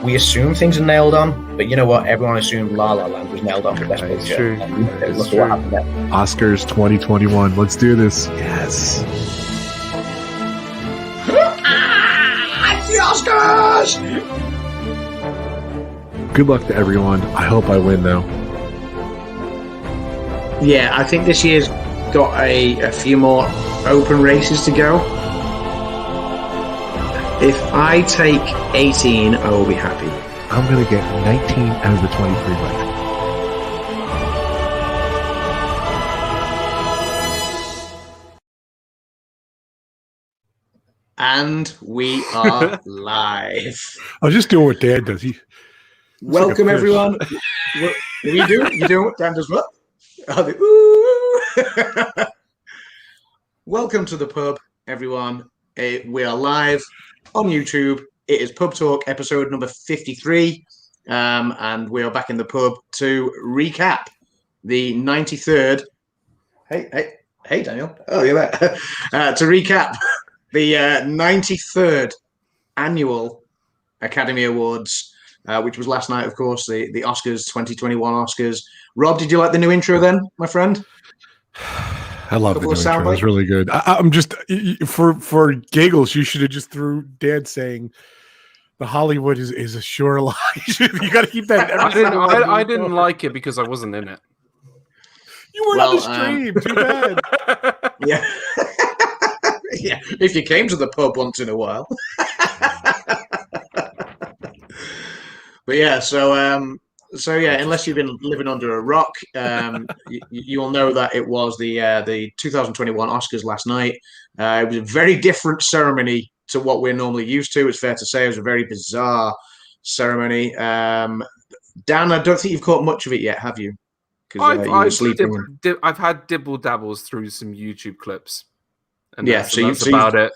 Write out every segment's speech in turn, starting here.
we assume things are nailed on, but you know what? Everyone assumed La La Land was nailed on for Best It's Picture. true. And look at what happened there. Oscars 2021. Let's do this. Yes. The Oscars! Good luck to everyone. I hope I win, though. Yeah, I think this year's got a few more open races to go. If I take 18, I will be happy. I'm going to get 19 out of the 23 right. And we are live. I was just doing what Dan does. Welcome, like everyone. What you doing? You doing what Dan does what? Ooh. Welcome to the pub, everyone. We are live on YouTube. It is Pub Talk episode number 53. And we are back in the pub to recap the 93rd. Hey, Daniel. Oh, you're there. To recap the 93rd annual Academy Awards, which was last night, of course, the Oscars, 2021 Oscars. Rob, did you like the new intro then, my friend? I love the new intro. It was really good. I'm just, for giggles, you should have just threw Dan saying the Hollywood is a sure lie. You got to keep that. I didn't like it because I wasn't in it. You weren't on the stream. Too bad. Yeah. Yeah, if you came to the pub once in a while. But yeah, so yeah, unless you've been living under a rock, you'll know that it was the 2021 Oscars last night. It was a very different ceremony to what we're normally used to. It's fair to say it was a very bizarre ceremony. Dan, I don't think you've caught much of it yet, have you? Because you were sleeping. I've had dibble dabbles through some YouTube clips. And yeah, that's about it.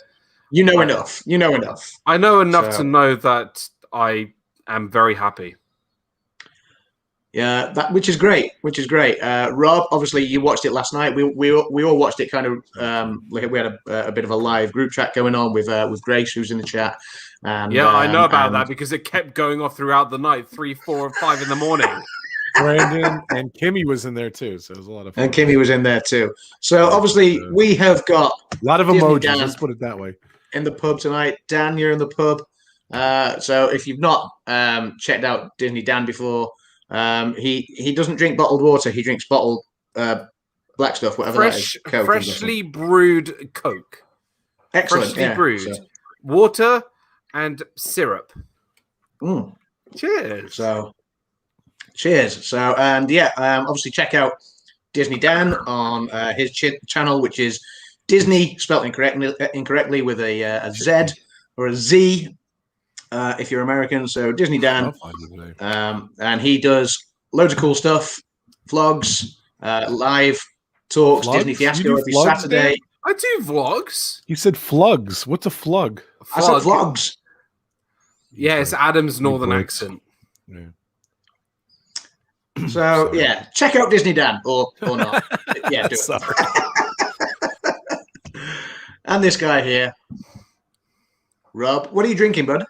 You know enough. You know enough. I know enough to know that I am very happy. Yeah, which is great. Rob, obviously, you watched it last night. We all watched it kind of like we had a bit of a live group chat going on with Grace, who's in the chat. And, yeah, I know about that because it kept going off throughout the night, 3, 4, 5 in the morning. Brandon and Kimmy was in there too, so it was a lot of fun. And Kimmy was in there too. So obviously we have got a lot of emojis. Let's put it that way. In the pub tonight, Dan, you're in the pub. So if you've not checked out DizneyDan before, he doesn't drink bottled water. He drinks bottled black stuff, whatever that is. Coke, freshly brewed Coke. Excellent. Freshly brewed water and syrup. Cheers. Cheers. So, and yeah, obviously check out DizneyDan on his channel, which is Disney spelled incorrectly with a Z or a Z if you're American. So DizneyDan, and he does loads of cool stuff, vlogs, live talks, vlogs? Disney Fiasco every Saturday. Man? I do vlogs. You said flugs. What's a flug? I said vlogs. Yeah, it's Adam's northern accent. Yeah. So yeah, check out DizneyDan or not. Yeah, do it. And this guy here, Rob, what are you drinking, bud?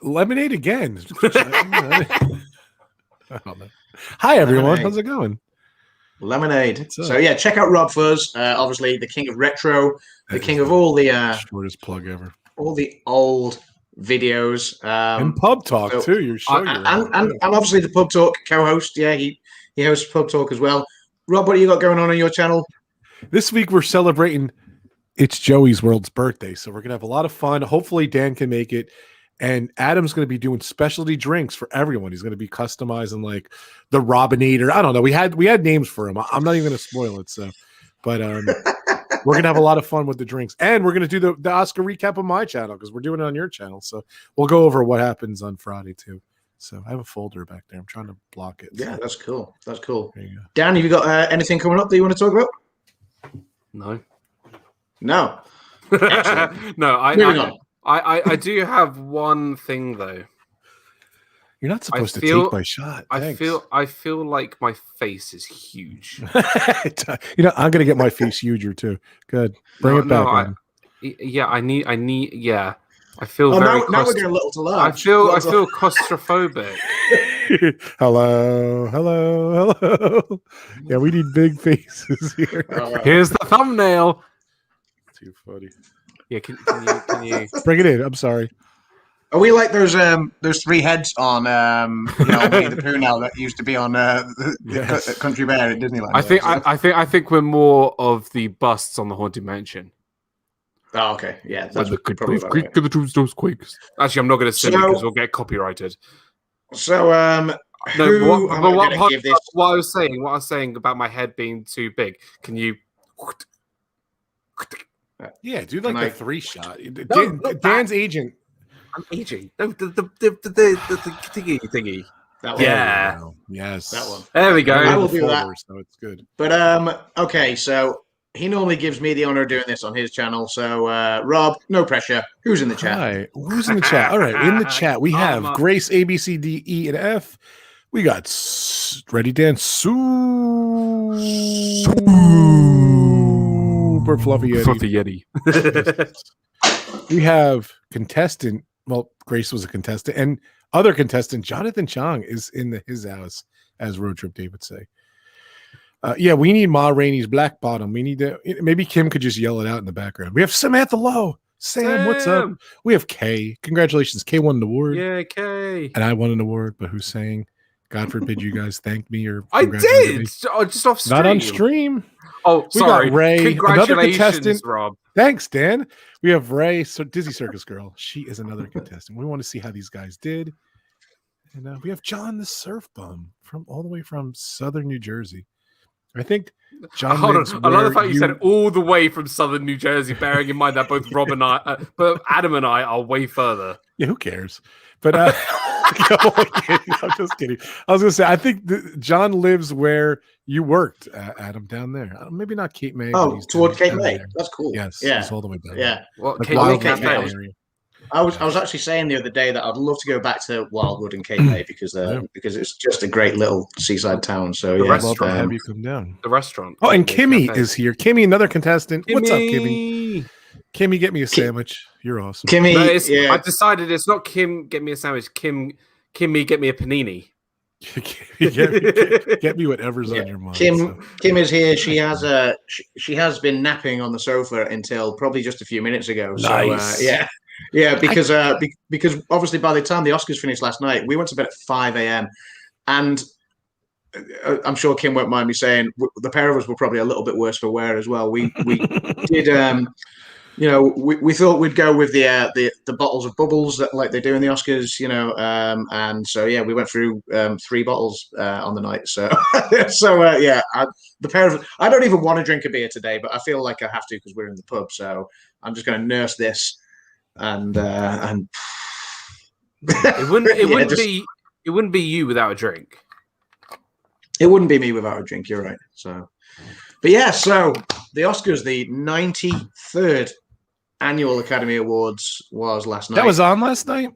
Lemonade again. Hi everyone, how's it going? Lemonade. So yeah, check out RobFuz. Obviously, the king of retro, the king of all the shortest plug ever. All the old videos and Pub Talk too. You're sure and obviously the Pub Talk co-host. Yeah, he hosts Pub Talk as well. Rob, what do you got going on your channel? This week we're celebrating it's Joey's world's birthday, so we're gonna have a lot of fun. Hopefully Dan can make it, and Adam's gonna be doing specialty drinks for everyone. He's gonna be customizing like the Robinator. I don't know. We had names for him. I'm not even gonna spoil it. So, but we're gonna have a lot of fun with the drinks, and we're gonna do the Oscar recap on my channel because we're doing it on your channel. So we'll go over what happens on Friday too. So I have a folder back there. I'm trying to block it. Yeah, that's cool. That's cool. Dan, have you got anything coming up that you want to talk about? No. No. No. Moving on. I do have one thing though. You're not supposed to take my shot. Thanks. I feel like my face is huge. I'm gonna get my face huger too. Good. Bring it back. I need. Yeah. I feel Oh, very. now we're getting a little to I large. feel claustrophobic. Hello. Yeah, we need big faces here. Here's the thumbnail. Too funny. Yeah, can you Bring it in? I'm sorry. Are we like those three heads on Winnie the Pooh now that used to be on Yes. Country Bear at Disneyland? I think we're more of the busts on the Haunted Mansion. Oh, okay, yeah, that's the good probably place, about Greek right. to the tombstones quakes. Actually, I'm not going to sing So- because we'll get copyrighted. So, No, who but am I what, going to give this? what I was saying about my head being too big. Can you? Yeah, do Can like I- the 3-shot. not Dan's agent. I'm aging. No, the thingy. That one. Yeah. There we go. Yes. That one. There we go. I will The do that. folder, so it's good. But okay, so he normally gives me the honor of doing this on his channel. So Rob, no pressure. Who's in the chat? Hi. Who's in the chat? All right. In the chat, we have Grace, A, B, C, D, E, and F. We got Ready Dan, super fluffy Yeti. Fluffy Yeti. We have contestant. Well, Grace was a contestant, and other contestant Jonathan Chong is in his house, as Road Trip Dave would say. Yeah, we need Ma Rainey's Black Bottom. We need to. Maybe Kim could just yell it out in the background. We have Samantha Lowe. Sam, what's up? We have Kay. Congratulations, Kay won an award. Yeah, Kay. And I won an award, but who's saying? God forbid you guys thank me or I congratulate me. did. Oh, just off stream. Not on stream. Oh, We sorry. got Ray, another Congratulations, contestant. Rob. Thanks, Dan. We have Ray, so Dizzy Circus Girl. She is another contestant. We want to see how these guys did. And we have John the Surf Bum from all the way from Southern New Jersey. I think John. Hold lives on. I love the where fact you said all the way from Southern New Jersey, bearing in mind that both Rob and I, but Adam and I are way further. Yeah, who cares? But I'm just kidding. I was gonna say I think John lives where you worked, Adam, down there. Maybe not Cape May. Oh, toward Cape May. There. That's cool. Yes, Yeah. it's all the way down. Yeah. Well, Like Cape Wildwood May Cafe. area. I was actually saying the other day that I'd love to go back to Wildwood and Cape May because it's just a great little seaside town. So The yeah, I'd love to have restaurant. you come down. The restaurant. Oh, and Cape Kimmy Cafe. is here. Kimmy, another contestant. What's up, Kimmy? Kimmy, get me a sandwich. You're awesome. Kimmy. No, I decided it's not Kim. Get me a sandwich. Kimmy, get me a panini. get me whatever's on your mind. Kim is here. She has been napping on the sofa until probably just a few minutes ago. Nice. So because obviously by the time the Oscars finished last night, we went to bed at 5 a.m. and I'm sure Kim won't mind me saying the pair of us were probably a little bit worse for wear as well. We did. We thought we'd go with the bottles of bubbles that like they do in the Oscars, and so we went through 3 bottles on the night. So the pair of I don't even want to drink a beer today, but I feel like I have to because we're in the pub. So I'm just going to nurse this, and It wouldn't be you without a drink. It wouldn't be me without a drink. You're right. So, but yeah, so the Oscars, the 93rd annual Academy Awards was last night. That was on last night?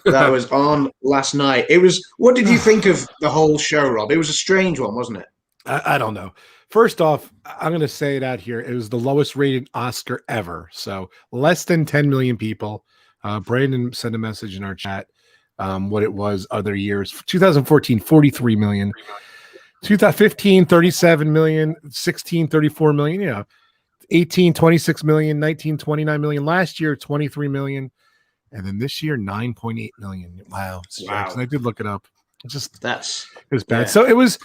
That was on last night. It was. What did you think of the whole show, Rob? It was a strange one, wasn't it? I don't know. First off, I'm going to say it out here. It was the lowest rated Oscar ever. So less than 10 million people. Brandon sent a message in our chat what it was other years. 2014, 43 million. 2015, 37 million. 16, 34 million. Yeah. 18, 26 million. 19, 29 million. Last year, 23 million. And then this year, 9.8 million. Wow. And I did look it up. It was bad. Yeah. So it was,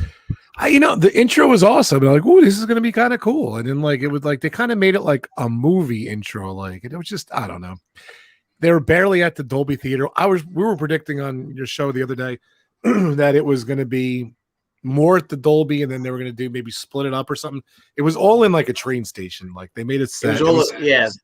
the intro was awesome. I'm like, oh, this is going to be kind of cool. And then they kind of made it like a movie intro. Like, and it was just, I don't know. They were barely at the Dolby Theater. We were predicting on your show the other day that it was going to be more at the Dolby, and then they were going to do maybe split it up or something. It was all in like a train station. Like they made it set. It was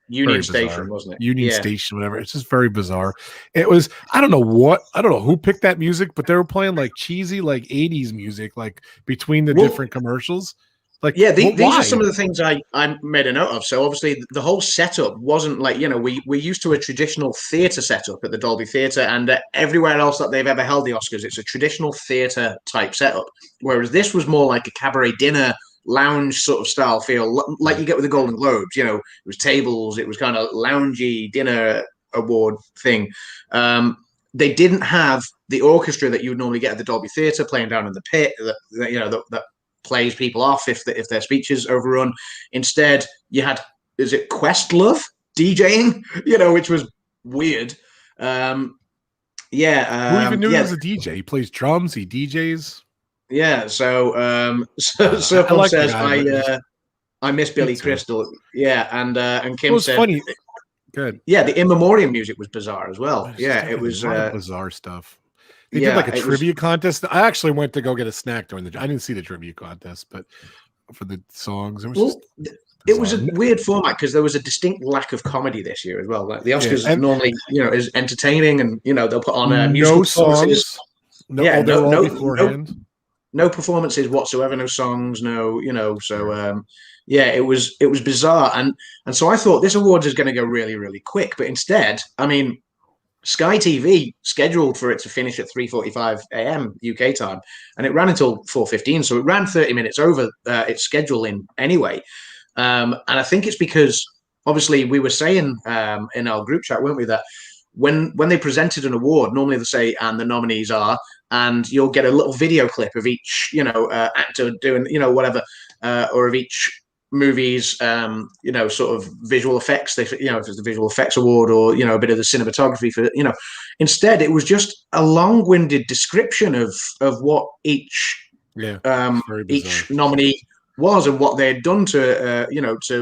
Union Station, wasn't it? Union Station, whatever. It's just very bizarre. It was, I don't know who picked that music, but they were playing like cheesy, like 80s music, like between the different commercials. Like, these are some of the things I made a note of. So obviously the whole setup wasn't like, we're used to a traditional theatre setup at the Dolby Theatre, and everywhere else that they've ever held the Oscars, it's a traditional theatre type setup. Whereas this was more like a cabaret dinner lounge sort of style feel, like you get with the Golden Globes. It was tables, it was kind of loungy dinner award thing. They didn't have the orchestra that you would normally get at the Dolby Theatre playing down in the pit that plays people off if their speech is overrun. Instead, you had, is it Questlove DJing, which was weird. Who even knew he was a DJ? He plays drums, he DJs. Yeah, so Serpon says I miss Billy Crystal. Yeah, and Kim said funny. Good. Yeah, the In Memoriam music was bizarre as well. It was bizarre stuff. They did like a trivia contest. I actually went to go get a snack during I didn't see the trivia contest, but for the songs, it was a weird format because there was a distinct lack of comedy this year as well. Like the Oscars normally, is entertaining, and they'll put on musical songs. No performances whatsoever, no songs, it was bizarre, and so I thought this awards is going to go really, really quick, but instead, I mean, Sky TV scheduled for it to finish at 3:45 a.m. UK time, and it ran until 4:15, so it ran 30 minutes over its schedule anyway, and I think it's because obviously we were saying in our group chat, weren't we, that when they presented an award, normally they say, and the nominees are, and you'll get a little video clip of each, actor doing, whatever, or of each movie's, sort of visual effects. If it's the visual effects award, or, a bit of the cinematography for, instead it was just a long-winded description of what each nominee was and what they had done to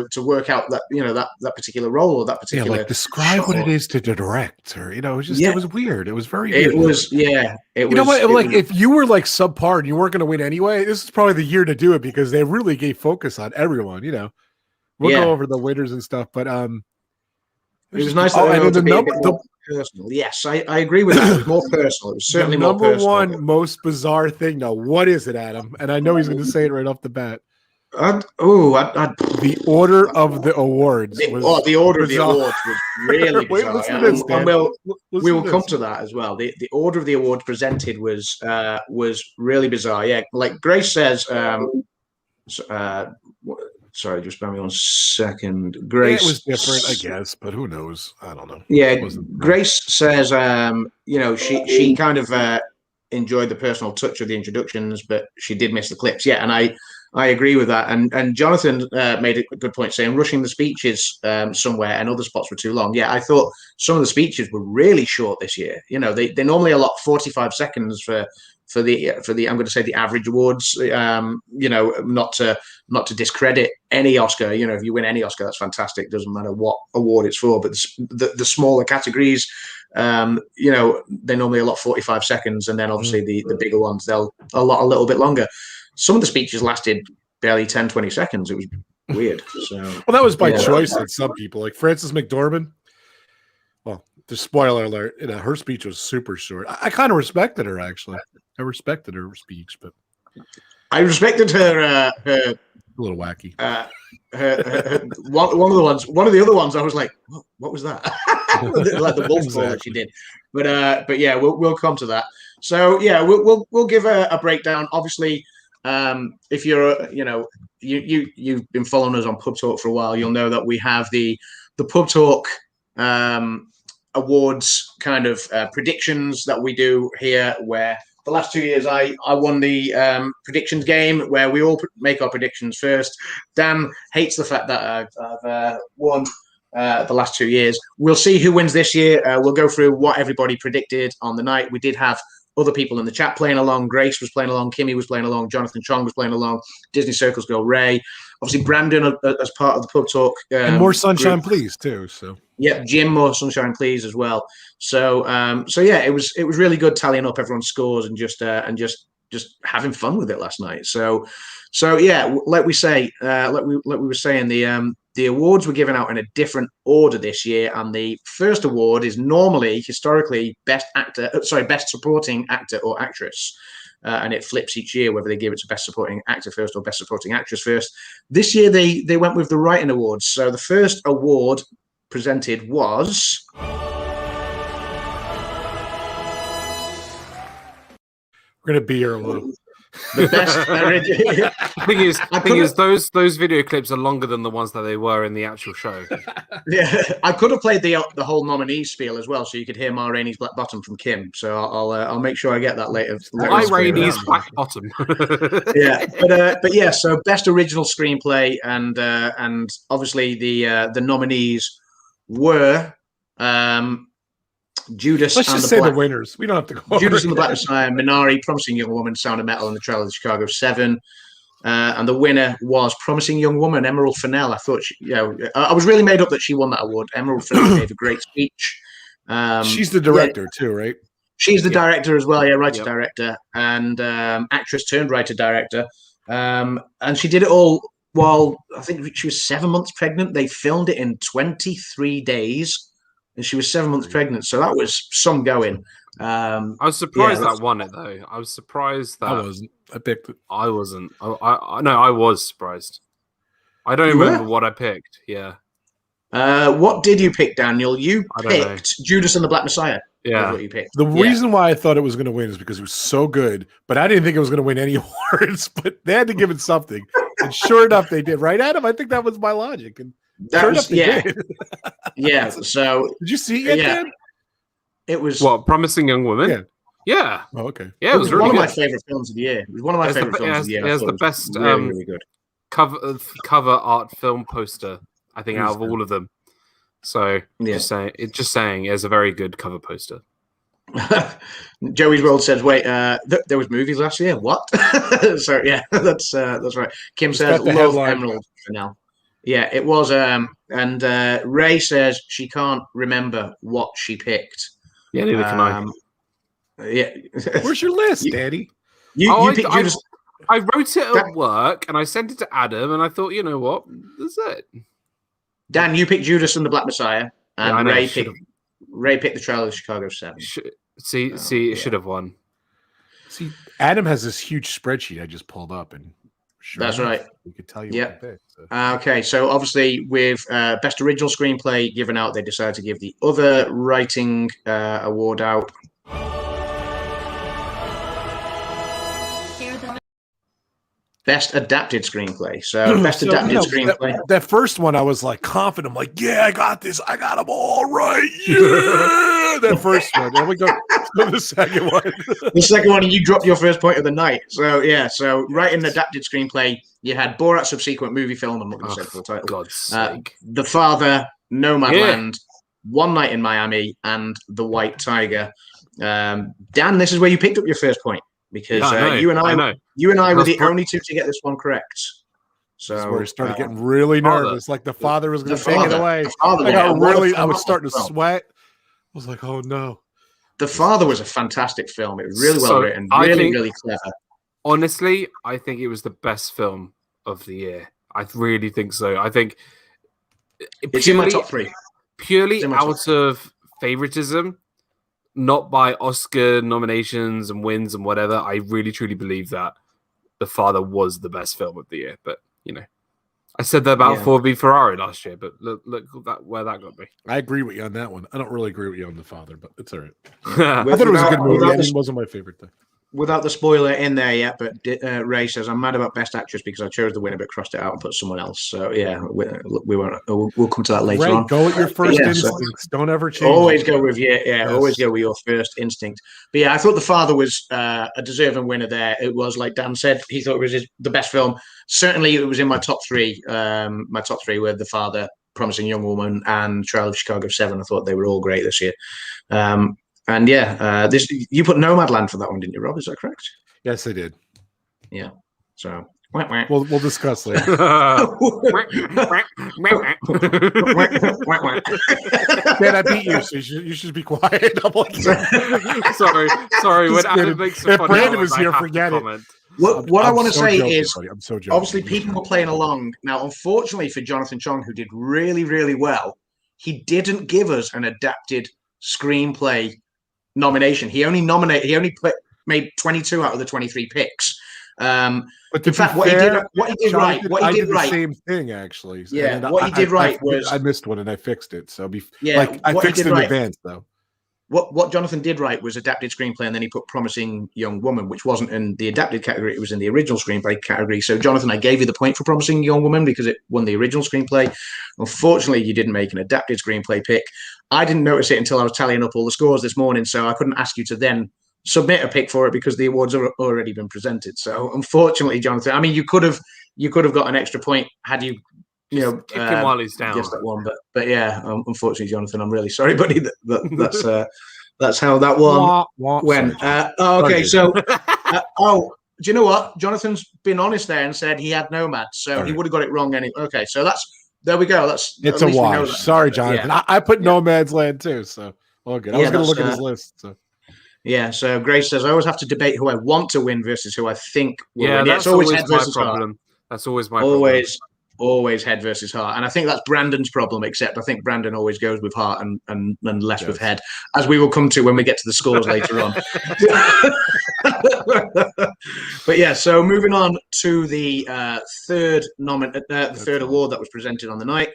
to work out that that particular role or that particular describe shot. What it is to direct, or it was just it was weird. It was very weird. If you were like subpar and you weren't going to win anyway, this is probably the year to do it because they really gave focus on everyone. We'll go over the winners and stuff, but it was nice to be a bit more personal. Yes, I agree with that. It was more personal. It was certainly more personal. Number one most bizarre thing. Now, what is it, Adam? And I know he's going to say it right off the bat. The order of the awards. The order of the awards was really bizarre. We will come to that as well. The order of the awards presented was really bizarre. Yeah, like Grace says. Sorry, just bear me 1 second. Grace, it was different, I guess, but who knows? I don't know. Yeah, Grace says, she kind of enjoyed the personal touch of the introductions, but she did miss the clips. Yeah, and I agree with that. And Jonathan made a good point saying rushing the speeches somewhere and other spots were too long. Yeah, I thought some of the speeches were really short this year. They normally allot 45 seconds for the I'm going to say the average awards. Not to discredit any Oscar. If you win any Oscar, that's fantastic. Doesn't matter what award it's for. But the smaller categories, they normally allot 45 seconds, and then obviously the bigger ones they'll allot a little bit longer. Some of the speeches lasted barely 10, 20 seconds. It was weird. So, well, that was by choice on some people. Like Frances McDormand. Well, the spoiler alert, her speech was super short. I kind of respected her, actually. I respected her speech, but I respected her. A little wacky. One of the other ones, I was like, what was that? Like the wolf call that she did. But yeah, we'll come to that. So yeah, we'll give a breakdown. Obviously, if you're you've been following us on Pub Talk for a while, you'll know that we have the Pub Talk awards kind of predictions that we do here, where the last 2 years I won the predictions game where we all make our predictions first. Dan hates the fact that I've won the last 2 years. We'll see who wins this year. We'll go through what everybody predicted on the night. We did have other people in the chat playing along. Grace was playing along. Kimmy was playing along. Jonathan Chong was playing along. Disney Circles girl Ray. Obviously, Brandon as part of the Pub Talk. And more Sunshine Please, too. So yep, Jim, more Sunshine Please as well. So yeah, it was really good tallying up everyone's scores and just having fun with it last night. So yeah, like we were saying, the awards were given out in a different order this year, and the first award is normally historically best supporting actor or actress. And it flips each year whether they give it to best supporting actor first or best supporting actress first. This year they went with the writing awards. So the first award presented was we're gonna be here a little. The best original. thing is, those video clips are longer than the ones that they were in the actual show. Yeah, I could have played the whole nominees spiel as well, so you could hear Ma Rainey's Black Bottom from Kim. So I'll make sure I get that later. Ma Rainey's Black Bottom. Yeah, but yeah. So best original screenplay, and obviously the nominees were Judas. Let's just say the winners. We don't have to go. Judas and the Black Messiah, Minari, Promising Young Woman, Sound of Metal, and The Trial of the Chicago 7. And the winner was Promising Young Woman, Emerald Fennell. I thought, I was really made up that she won that award. Emerald Fennell gave a great speech. She's the director too, right? She's the director as well, writer-director, and actress turned writer-director. And she did it all while, I think she was 7 months pregnant. They filmed it in 23 days, and she was 7 months pregnant. So that was some going. I was surprised that won it, though. I was surprised that... I wasn't. I picked it. I wasn't. I was surprised. I don't remember what I picked. Yeah. What did you pick, Daniel? You picked Judas and the Black Messiah. Yeah. What you picked. The reason why I thought it was going to win is because it was so good, but I didn't think it was going to win any awards. But they had to give it something, and sure enough, they did. Right, Adam? I think that was my logic, and that was did. Yeah. So did you see it? Dan? It was Promising Young Woman. Yeah. Yeah. Oh, okay. Yeah, it was really one good. of my favorite films of the year. It was one of my favorite films of the year. It has the best really good cover art film poster, I think, out of all of them. So just saying, it has a very good cover poster. Joey's World says, "Wait, there was movies last year. What?" So yeah, that's right. Kim says, "Love Emerald for now." Yeah, it was. And Ray says she can't remember what she picked. Yeah, neither can I. Yeah. Where's your list, Daddy? You picked Judas. I wrote it at work and I sent it to Adam, and I thought, you know what, that's it. Dan, you picked Judas and the Black Messiah, and Ray picked The Trial of the Chicago 7. It should have won. See, Adam has this huge spreadsheet I just pulled up, and that's right. We could tell you what I picked. So. Okay, so obviously with Best Original Screenplay given out, they decided to give the other writing award out. Best Adapted Screenplay. So Best Adapted Screenplay. That first one, I was like confident. I'm like, yeah, I got this. I got them all right. Yeah, that first one. Then we go to the second one. The second one, and you dropped your first point of the night. So yeah, so writing Adapted Screenplay, you had Borat Subsequent Movie Film. I'm not going to say the full title. God's sake. The Father, Nomadland, One Night in Miami, and The White Tiger. Dan, this is where you picked up your first point. Because you and I were the only two to get this one correct. So that's where I started getting really nervous, like the father was going to take it away. I was starting to sweat. I was like, "Oh no!" The Father was a fantastic film. It was really well written, really clever. Honestly, I think it was the best film of the year. I really think so. I think it's in my top 3. Purely out of favoritism. Not by Oscar nominations and wins and whatever. I really, truly believe that The Father was the best film of the year. But, I said that about Ford v Ferrari last year, but look where that got me. I agree with you on that one. I don't really agree with you on The Father, but it's all right. I thought it was a good movie. It wasn't my favorite thing. Without the spoiler in there yet, but Ray says, I'm mad about Best Actress because I chose the winner but crossed it out and put someone else. So, yeah, we won't. We'll come to that later on. Go with your first instincts. Don't ever change. Always go with always go with your first instinct. But, yeah, I thought The Father was a deserving winner there. It was, like Dan said, he thought it was the best film. Certainly, it was in my top 3. My top 3 were The Father, Promising Young Woman, and Trial of Chicago 7. I thought they were all great this year. And you put Nomadland for that one, didn't you, Rob? Is that correct? Yes, I did. Yeah. So we'll discuss later. Dan, I beat you, so you should be quiet. I'm like, sorry. When Adam makes a if Brandon was here, forget it. What I want to say is, I'm so joking. Obviously, people were playing along. Now, unfortunately for Jonathan Chong, who did really, really well, he didn't give us an adapted screenplay nomination. He only made 22 out of the 23 picks. But in fact, what he did right, the same thing actually. Yeah, what he did right was I missed one and I fixed it. So I fixed it in advance though. what Jonathan did write was adapted screenplay, and then he put Promising Young Woman, which wasn't in the adapted category; it was in the original screenplay category. So, Jonathan, I gave you the point for Promising Young Woman because it won the original screenplay. Unfortunately, you didn't make an adapted screenplay pick. I didn't notice it until I was tallying up all the scores this morning, so I couldn't ask you to then submit a pick for it because the awards have already been presented. So, unfortunately, Jonathan, I mean, you could have got an extra point had you. Kick him while he's down. Guess that one, but yeah, unfortunately, Jonathan, I'm really sorry, buddy. That's how that one went. Okay, so do you know what? Jonathan's been honest there and said he had Nomads, so he would have got it wrong anyway. Okay, so there we go. It's a wash. Sorry, Jonathan. Yeah. I put Nomad's Land too, so all good. I was going to look at his list. So. Yeah, so Grace says I always have to debate who I want to win versus who I think will win. That's always my problem. Heart. That's always my problem. Always head versus heart, and I think that's Brandon's problem. Except I think Brandon always goes with heart and less with head, as we will come to when we get to the scores later on. But yeah, so moving on to the third award that was presented on the night.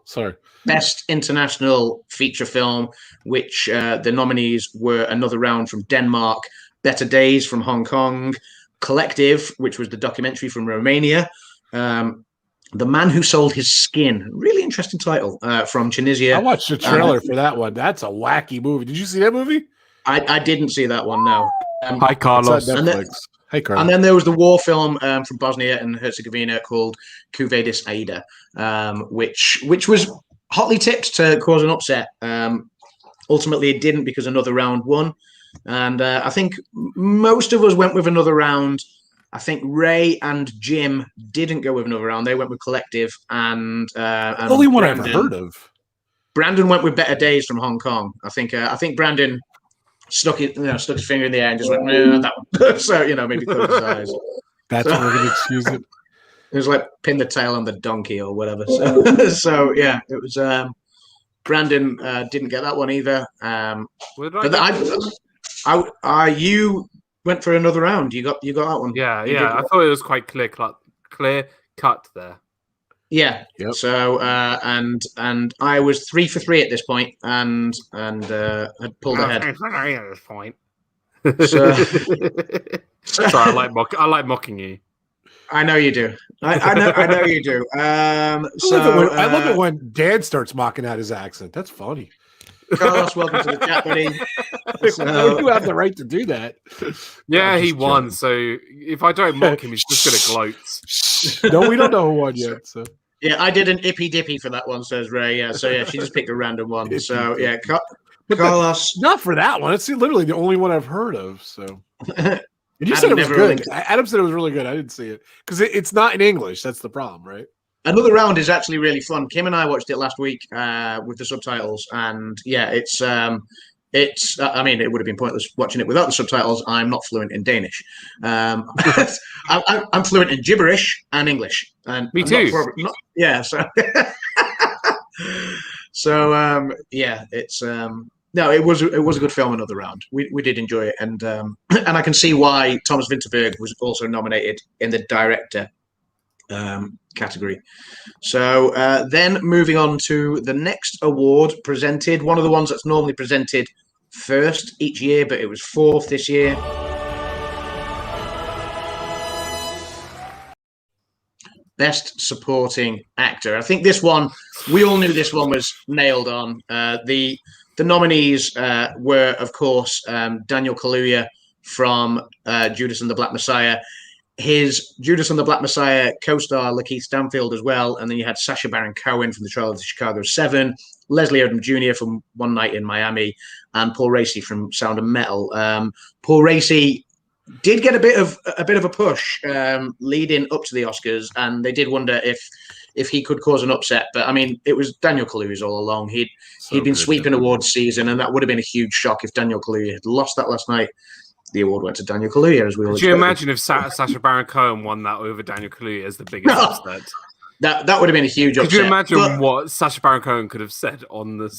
Sorry. Best International Feature Film, which the nominees were Another Round from Denmark, Better Days from Hong Kong, Collective, which was the documentary from Romania, The Man Who Sold His Skin, really interesting title, from Tunisia. I watched the trailer for that one. That's a wacky movie. Did you see that movie? I didn't see that one, no. Hi, Carlos. Hey, Carlos. And then there was the war film from Bosnia and Herzegovina called Kuvadis Aida, which was hotly tipped to cause an upset. Ultimately, it didn't because Another Round won. And I think most of us went with Another Round. I think Ray and Jim didn't go with Another Round. They went with Collective. And the only one I've heard of. Brandon went with Better Days from Hong Kong. I think Brandon stuck his finger in the air and just went, no, that one. So, maybe close his eyes. That's what we're going to excuse it. It was like pin the tail on the donkey or whatever. So yeah, it was. Brandon didn't get that one either. You went for Another Round. You got that one. Yeah. I thought it was quite clear cut there. Yeah. Yep. So and I was 3 for 3 at this point, and had pulled ahead. At this point. So I like mocking you. I know you do. I know you do. I love it when Dan starts mocking out his accent. That's funny. Carlos, welcome to the chat, buddy. You have the right to do that. Yeah, he won. So if I don't mock him, he's just going to gloat. No, we don't know who won yet. So yeah, I did an ippy dippy for that one, says Ray. Yeah, so yeah, she just picked a random one. So yeah, Carlos. Not for that one. It's literally the only one I've heard of. So. And you said it was good. Adam said it was really good. I didn't see it because it's not in English. That's the problem, right? Another Round is actually really fun. Kim and I watched it last week with the subtitles, and yeah, it's. I mean, it would have been pointless watching it without the subtitles. I'm not fluent in Danish. I'm fluent in gibberish and English. And me too. Yeah. So, yeah, it's. No, it was a good film. Another Round. We did enjoy it, and I can see why Thomas Vinterberg was also nominated in the director category. So then moving on to the next award presented, one of the ones that's normally presented first each year, but it was fourth this year. Best Supporting Actor. I think this one, we all knew this one was nailed on. The nominees were, of course, Daniel Kaluuya from Judas and the Black Messiah, his Judas and the Black Messiah co-star Lakeith Stanfield as well, and then you had Sacha Baron Cohen from The Trial of the Chicago 7, Leslie Odom Jr. from One Night in Miami, and Paul Raci from Sound of Metal. Paul Raci did get a bit of a push leading up to the Oscars, and they did wonder if he could cause an upset. But I mean, it was Daniel Kaluuya's all along. He'd been sweeping awards season, and that would have been a huge shock if Daniel Kaluuya had lost that last night. The award went to Daniel Kaluuya, as we all expected. Could you imagine if Sacha Baron Cohen won that over Daniel Kaluuya as the biggest upset? That would have been a huge upset. Could you imagine what Sacha Baron Cohen could have said on the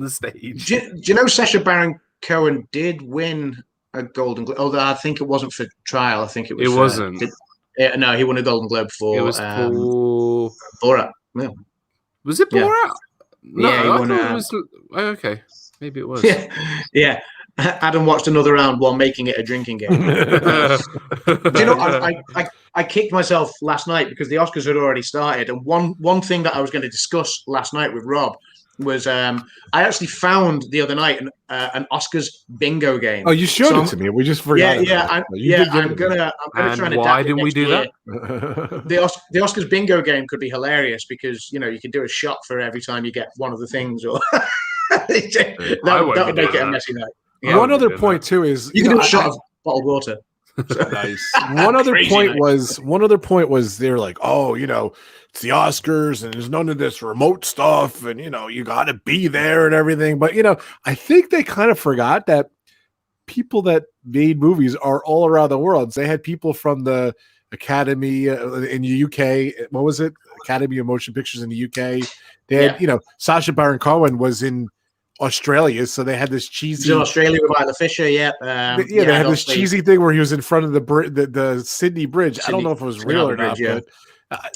stage? Do you know Sacha Baron Cohen did win a Golden Globe? Although I think it wasn't for Trial. I think it was. It wasn't. No, he won a Golden Globe for. It was for Borat. Yeah. Was it Yeah. Borat? No, Yeah, he I won, thought it was. Oh, okay, maybe it was. Yeah. Adam watched another round while making it a drinking game. Do you know, I kicked myself last night because the Oscars had already started, and one thing that I was going to discuss last night with Rob was I actually found the other night an Oscars bingo game. Oh, you showed it to me. We just forgot. I'm gonna try and why adapt it didn't we next do year. that? The Oscars bingo game could be hilarious because you can do a shot for every time you get one of the things, or that would make it a messy night. Yeah, one other point too is you can do a shot of bottled water. Nice. One other point was they're like, oh, it's the Oscars and there's none of this remote stuff, and you got to be there and everything. But I think they kind of forgot that people that made movies are all around the world. They had people from the Academy in the UK. What was it? Academy of Motion Pictures in the UK. They had, Sacha Baron Cohen was in Australia, so they had this cheesy. In Australia with Isla Fisher, they had this cheesy thing where he was in front of the Sydney Bridge. I don't know if it was real or not, but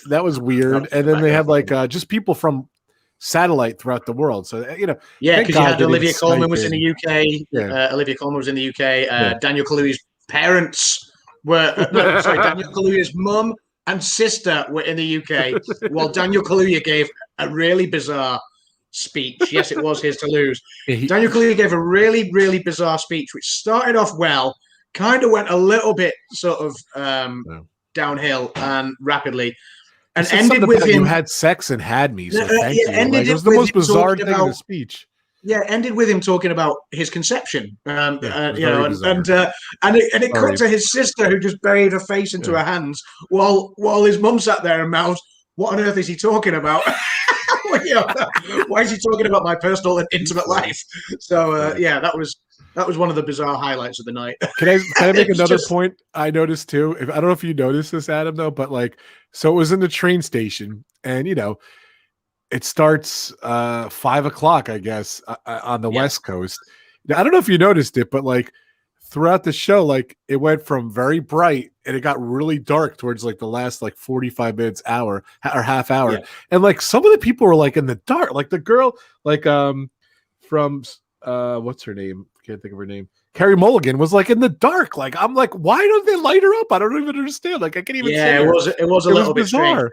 that was weird. And then they had just people from satellite throughout the world. So because you had Olivia Colman was in the UK. Olivia Colman was in the UK. Daniel Kaluuya's parents were Daniel Kaluuya's mum and sister were in the UK, while Daniel Kaluuya gave a really bizarre speech. Yes, it was his to lose. Daniel Kaluuya gave a really, really bizarre speech, which started off well, kind of went a little bit sort of downhill and rapidly, and ended with him. You had sex and had me. So thank you. It was the most bizarre thing in the speech. Yeah, ended with him talking about his conception, and it cut to his sister who just buried her face into her hands while his mum sat there and mouthed, "What on earth is he talking about?" Why is he talking about my personal and intimate life? So that was one of the bizarre highlights of the night. Can I make another point I noticed too? I don't know if you noticed this, Adam, though, but so it was in the train station, and it starts 5 o'clock, I guess, on the West Coast. Now, I don't know if you noticed it, but throughout the show, it went from very bright and it got really dark towards the last 45 minutes, hour or half hour. And some of the people were in the dark, the girl, from what's her name? Can't think of her name. Carrie Mulligan was in the dark. I'm why don't they light her up? I don't even understand. I can't even say it was a little bit bizarre.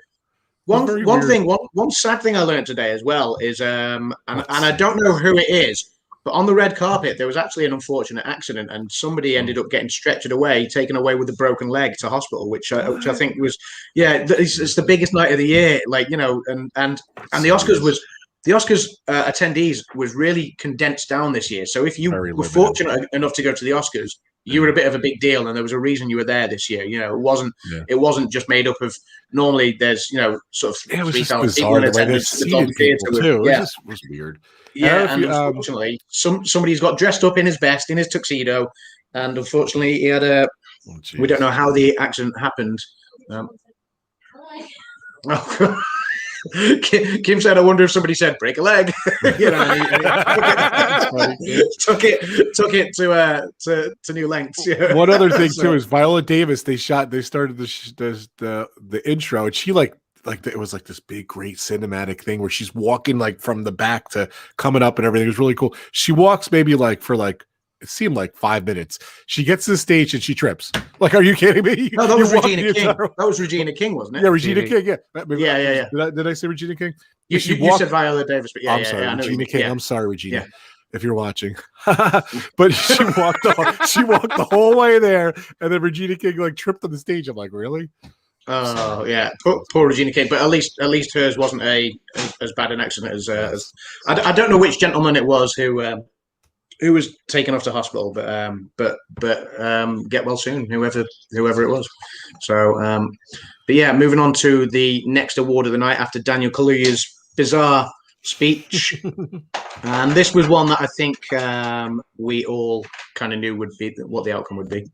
Strange. One sad thing I learned today as well is, and I don't know who it is, but on the red carpet, there was actually an unfortunate accident, and somebody ended up getting stretchered away, taken away with a broken leg to hospital, which I think was, it's the biggest night of the year, and the Oscars attendees was really condensed down this year. So if you were fortunate enough to go to the Oscars, you were a bit of a big deal, and there was a reason you were there this year. It wasn't just made up of. Normally, there's sort of 3,000 people in attendance at the Dolby Theatre. It was weird. Yeah, and unfortunately, somebody's got dressed up in his best, in his tuxedo, and unfortunately, he had a. We don't know how the accident happened. Kim said, "I wonder if somebody said break a leg." And he took it to new lengths. One other thing too is Viola Davis. They started the intro, and she it was this big, great cinematic thing where she's walking from the back to coming up and everything. It was really cool. She walks maybe for it seemed 5 minutes. She gets to the stage and she trips. Are you kidding me? No, that was Regina King. That was Regina King, wasn't it? Yeah, Regina King. Yeah. Did I say Regina King? You said Viola Davis, but I'm sorry, Regina King. I'm sorry, Regina. If you're watching, but she walked the whole way there, and then Regina King tripped on the stage. I'm really? Oh yeah, poor Regina King. But at least hers wasn't as bad an accident as I don't know which gentleman it was who was taken off to hospital, but get well soon, whoever it was. So, moving on to the next award of the night after Daniel Kaluuya's bizarre speech, and this was one that I think we all kind of knew would be what the outcome would be.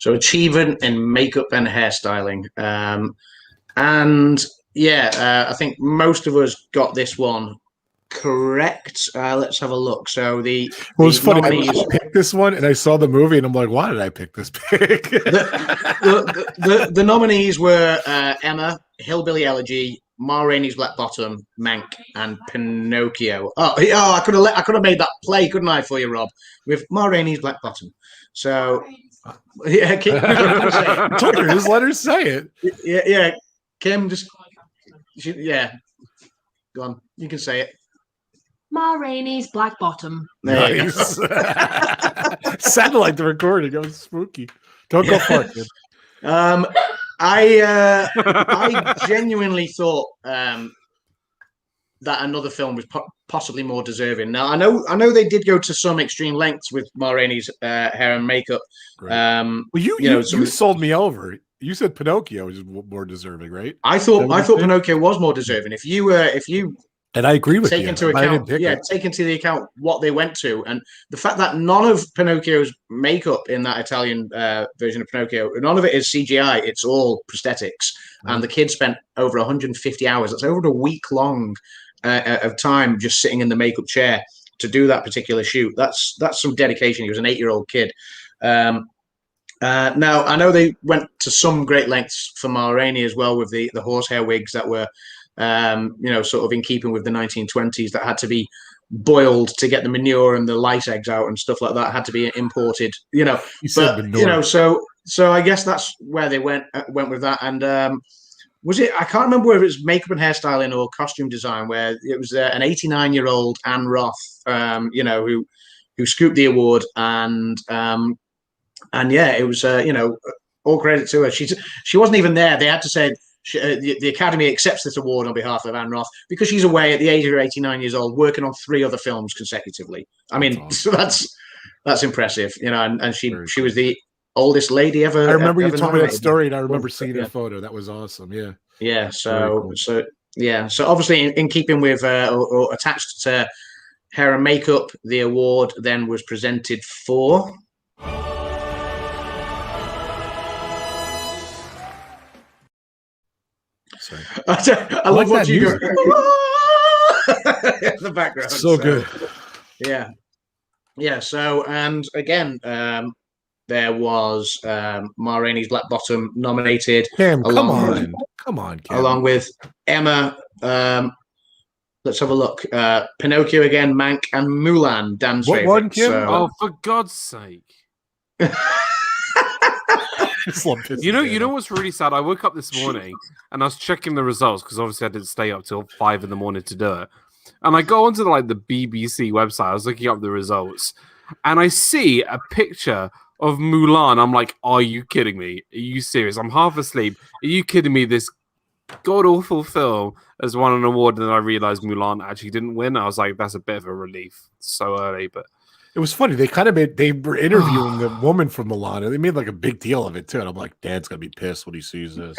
So, achievement in makeup and hairstyling, and I think most of us got this one correct. Let's have a look. So the Well, it was funny. nominees. I picked this one, and I saw the movie, and I'm like, "Why did I pick this pick?" The nominees were Emma, Hillbilly Elegy, Ma Rainey's Black Bottom, Mank, and Pinocchio. I could have made that play, couldn't I, for you, Rob, with Ma Rainey's Black Bottom. So, yeah, Kim, I told her, just let her say it. yeah, Kim, go on, you can say it. Ma Rainey's Black Bottom. Nice. Sounded like the recording. It was spooky. Don't go far, kid. I genuinely thought that another film was possibly more deserving. Now I know they did go to some extreme lengths with Ma Rainey's hair and makeup. Right. Well, you sold me over. You said Pinocchio is more deserving, right? I thought Pinocchio was more deserving. If you and I agree with take you. Into account, take into the account what they went to, and the fact that none of Pinocchio's makeup in that Italian version of Pinocchio, none of it is CGI. It's all prosthetics, and the kid spent over 150 hours. That's over a week long of time just sitting in the makeup chair to do that particular shoot. That's some dedication. He was an 8-year-old kid. Now I know they went to some great lengths for Ma Rainey as well with the horsehair wigs that were. Sort of in keeping with the 1920s, that had to be boiled to get the manure and the lice eggs out and stuff like that. Had to be imported, So I guess that's where they went with that. And was it? I can't remember whether it was makeup and hairstyling or costume design, where it was an 89-year-old Anne Roth, who scooped the award, and it was all credit to her. She wasn't even there. They had to say. The Academy accepts this award on behalf of Anne Roth because she's away at the age of 89 years old, working on 3 other films consecutively. I mean, so that's impressive, and she was the oldest lady ever. I remember ever you told me that story, and I nominated. remember seeing a photo. That was awesome. Yeah. Yeah. Cool. So obviously in keeping with or attached to hair and makeup, the award then was presented for. Sorry. I love like watching you go music. in the background. So good. Yeah. So, and again, there was Ma Rainey's Black Bottom nominated. Cam, come on, Cam. Along with Emma. Let's have a look. Pinocchio again, Mank, and Mulan. Dan's What favorite. one, Kim? Oh, for God's sake! You know what's really sad? I woke up this morning and I was checking the results because obviously I didn't stay up till 5 in the morning to do it. And I go onto the BBC website. I was looking up the results, and I see a picture of Mulan. I'm like, "Are you kidding me? Are you serious? I'm half asleep. Are you kidding me? This god awful film has won an award." And then I realized Mulan actually didn't win. I was like, "That's a bit of a relief." So early, but. It was funny. They were interviewing the woman from Milan, and they made like a big deal of it too. And I'm like, Dad's gonna be pissed when he sees this.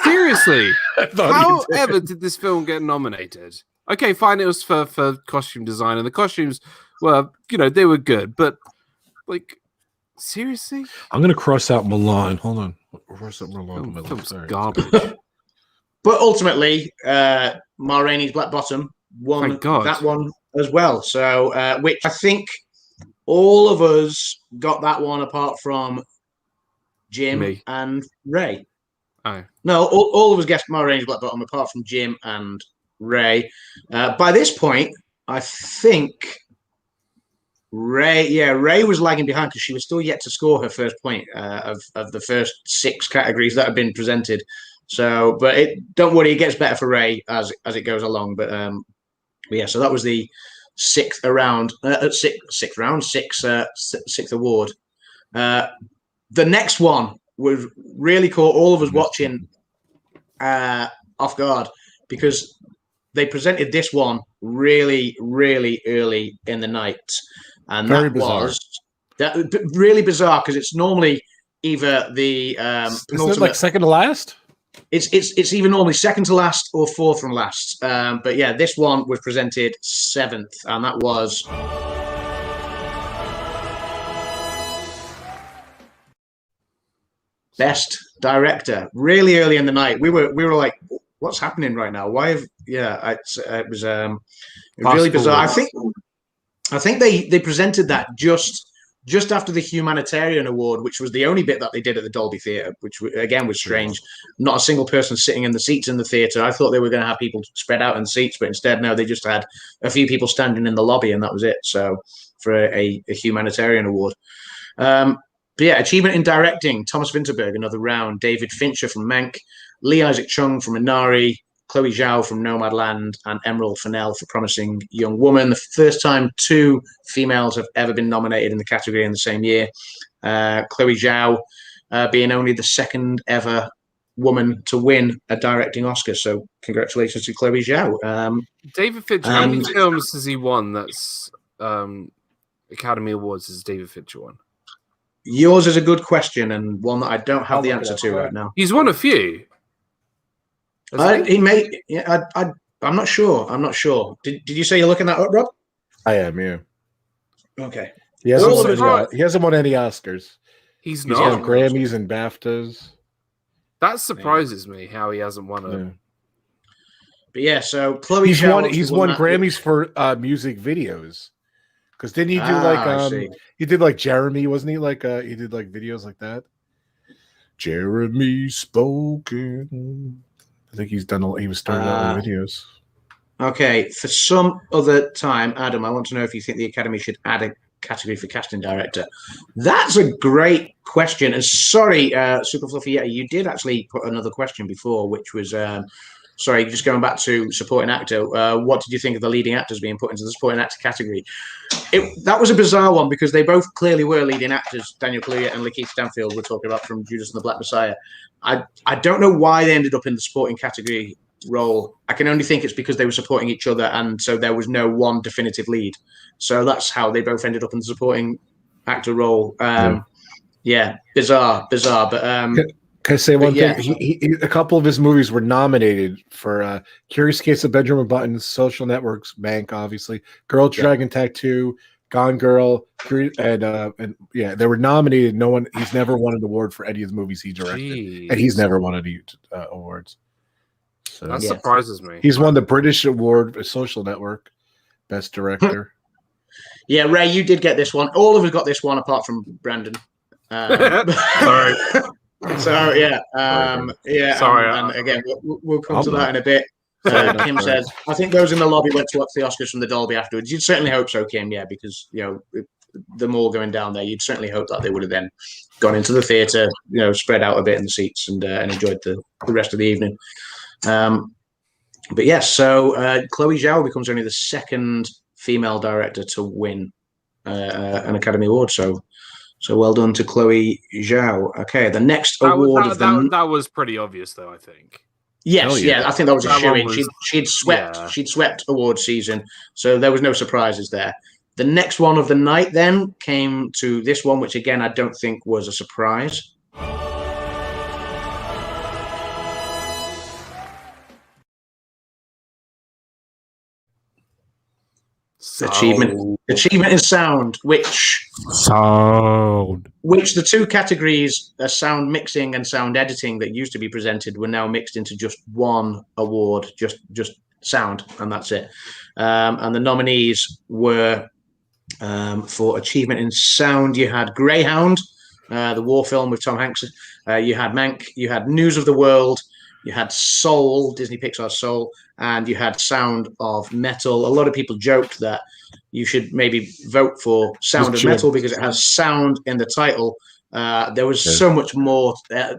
Seriously, how ever did this film get nominated? Okay, fine, it was for costume design, and the costumes were, they were good, but like, seriously, I'm gonna cross out Milan. Hold on, cross out Milan. Film's garbage. But ultimately, Ma Rainey's Black Bottom won that one as well. So, which I think all of us got that one apart from Jim and Ray. Oh. No, all of us guessed Ma Rainey's Black Bottom apart from Jim and Ray. By this point, I think Ray was lagging behind because she was still yet to score her first point of the first 6 categories that have been presented. So, but don't worry, it gets better for Ray as it goes along. But so that was the 6th award. The next one was really caught all of us watching off guard because they presented this one really, really early in the night, and Very bizarre. was really bizarre because it's normally either the Isn't it like second to last? It's either normally second to last or fourth from last. But yeah, this one was presented 7th, and that was Best Director. Really early in the night, we were like, what's happening right now? Why have it was Fast really bizarre. forward. I think they presented that just after the humanitarian award, which was the only bit that they did at the Dolby Theatre, which again was strange. Not a single person sitting in the seats in the theatre. I thought they were going to have people spread out in seats, but instead, no, they just had a few people standing in the lobby, and that was it. So for a humanitarian award. But yeah, achievement in directing: Thomas Vinterberg, another round; David Fincher from Mank; Lee Isaac Chung from Minari; Chloe Zhao from Nomadland, and Emerald Fennell for Promising Young Woman. The first time two females have ever been nominated in the category in the same year. Chloe Zhao being only the second ever woman to win a directing Oscar. So congratulations to Chloe Zhao. David Fincher, how many films has he won that's Academy Awards has David Fincher won? Yours is a good question, and one that I don't have the answer to right now. He's won a few. He may. Yeah, I'm not sure. I'm not sure. Did you say you're looking that up, Rob? I am. Yeah. Okay. He hasn't won any Oscars. He's He's won Grammys and BAFTAs. That surprises me how he hasn't won a. Yeah. But yeah, so Chloe. He's won Grammys for music videos. Because didn't he do he did like Jeremy, wasn't he? Like he did like videos like that. Jeremy Spoken. I think he was starting out with videos. Okay, for some other time, Adam, I want to know if you think the Academy should add a category for casting director. That's a great question. And sorry, Super Fluffy, you did actually put another question before, which was sorry, just going back to supporting actor. What did you think of the leading actors being put into the supporting actor category? That was a bizarre one because they both clearly were leading actors. Daniel Kaluuya and Lakeith Stanfield we're talking about from Judas and the Black Messiah. I don't know why they ended up in the supporting category role. I can only think it's because they were supporting each other, and so there was no one definitive lead. So that's how they both ended up in the supporting actor role. Yeah, bizarre. But can I say one thing? He, a couple of his movies were nominated for Curious Case of Benjamin Button, Social Networks, Mank, obviously, Girl Dragon Tattoo, Gone Girl, and yeah, they were nominated. He's never won an award for any of the movies he directed, and he's never won any awards. So that surprises me. He's won the British Award for Social Network, Best Director. Yeah, Ray, you did get this one. All of us got this one apart from Brandon. Sorry. So yeah. Sorry. And again, we'll come to that in a bit. Kim says, I think those in the lobby went to watch the Oscars from the Dolby afterwards. You'd certainly hope so, Kim, because them all going down there, you'd certainly hope that they would have then gone into the theatre, spread out a bit in the seats and enjoyed the rest of the evening. But yes, so Chloe Zhao becomes only the second female director to win an Academy Award. So well done to Chloe Zhao. Okay, the next award that was pretty obvious, though. I think. Yes, I think that was a shoe-in. She'd swept award season, so there was no surprises there. The next one of the night then came to this one, which again I don't think was a surprise. Achievement in sound, which the two categories, sound mixing and sound editing, that used to be presented were now mixed into just one award, just sound, and that's it. And the nominees were for achievement in sound. You had Greyhound, the war film with Tom Hanks. You had Mank. You had News of the World. You had Soul, Disney Pixar's Soul, and you had Sound of Metal. A lot of people joked that you should maybe vote for Sound of Metal because it has sound in the title. There was so much more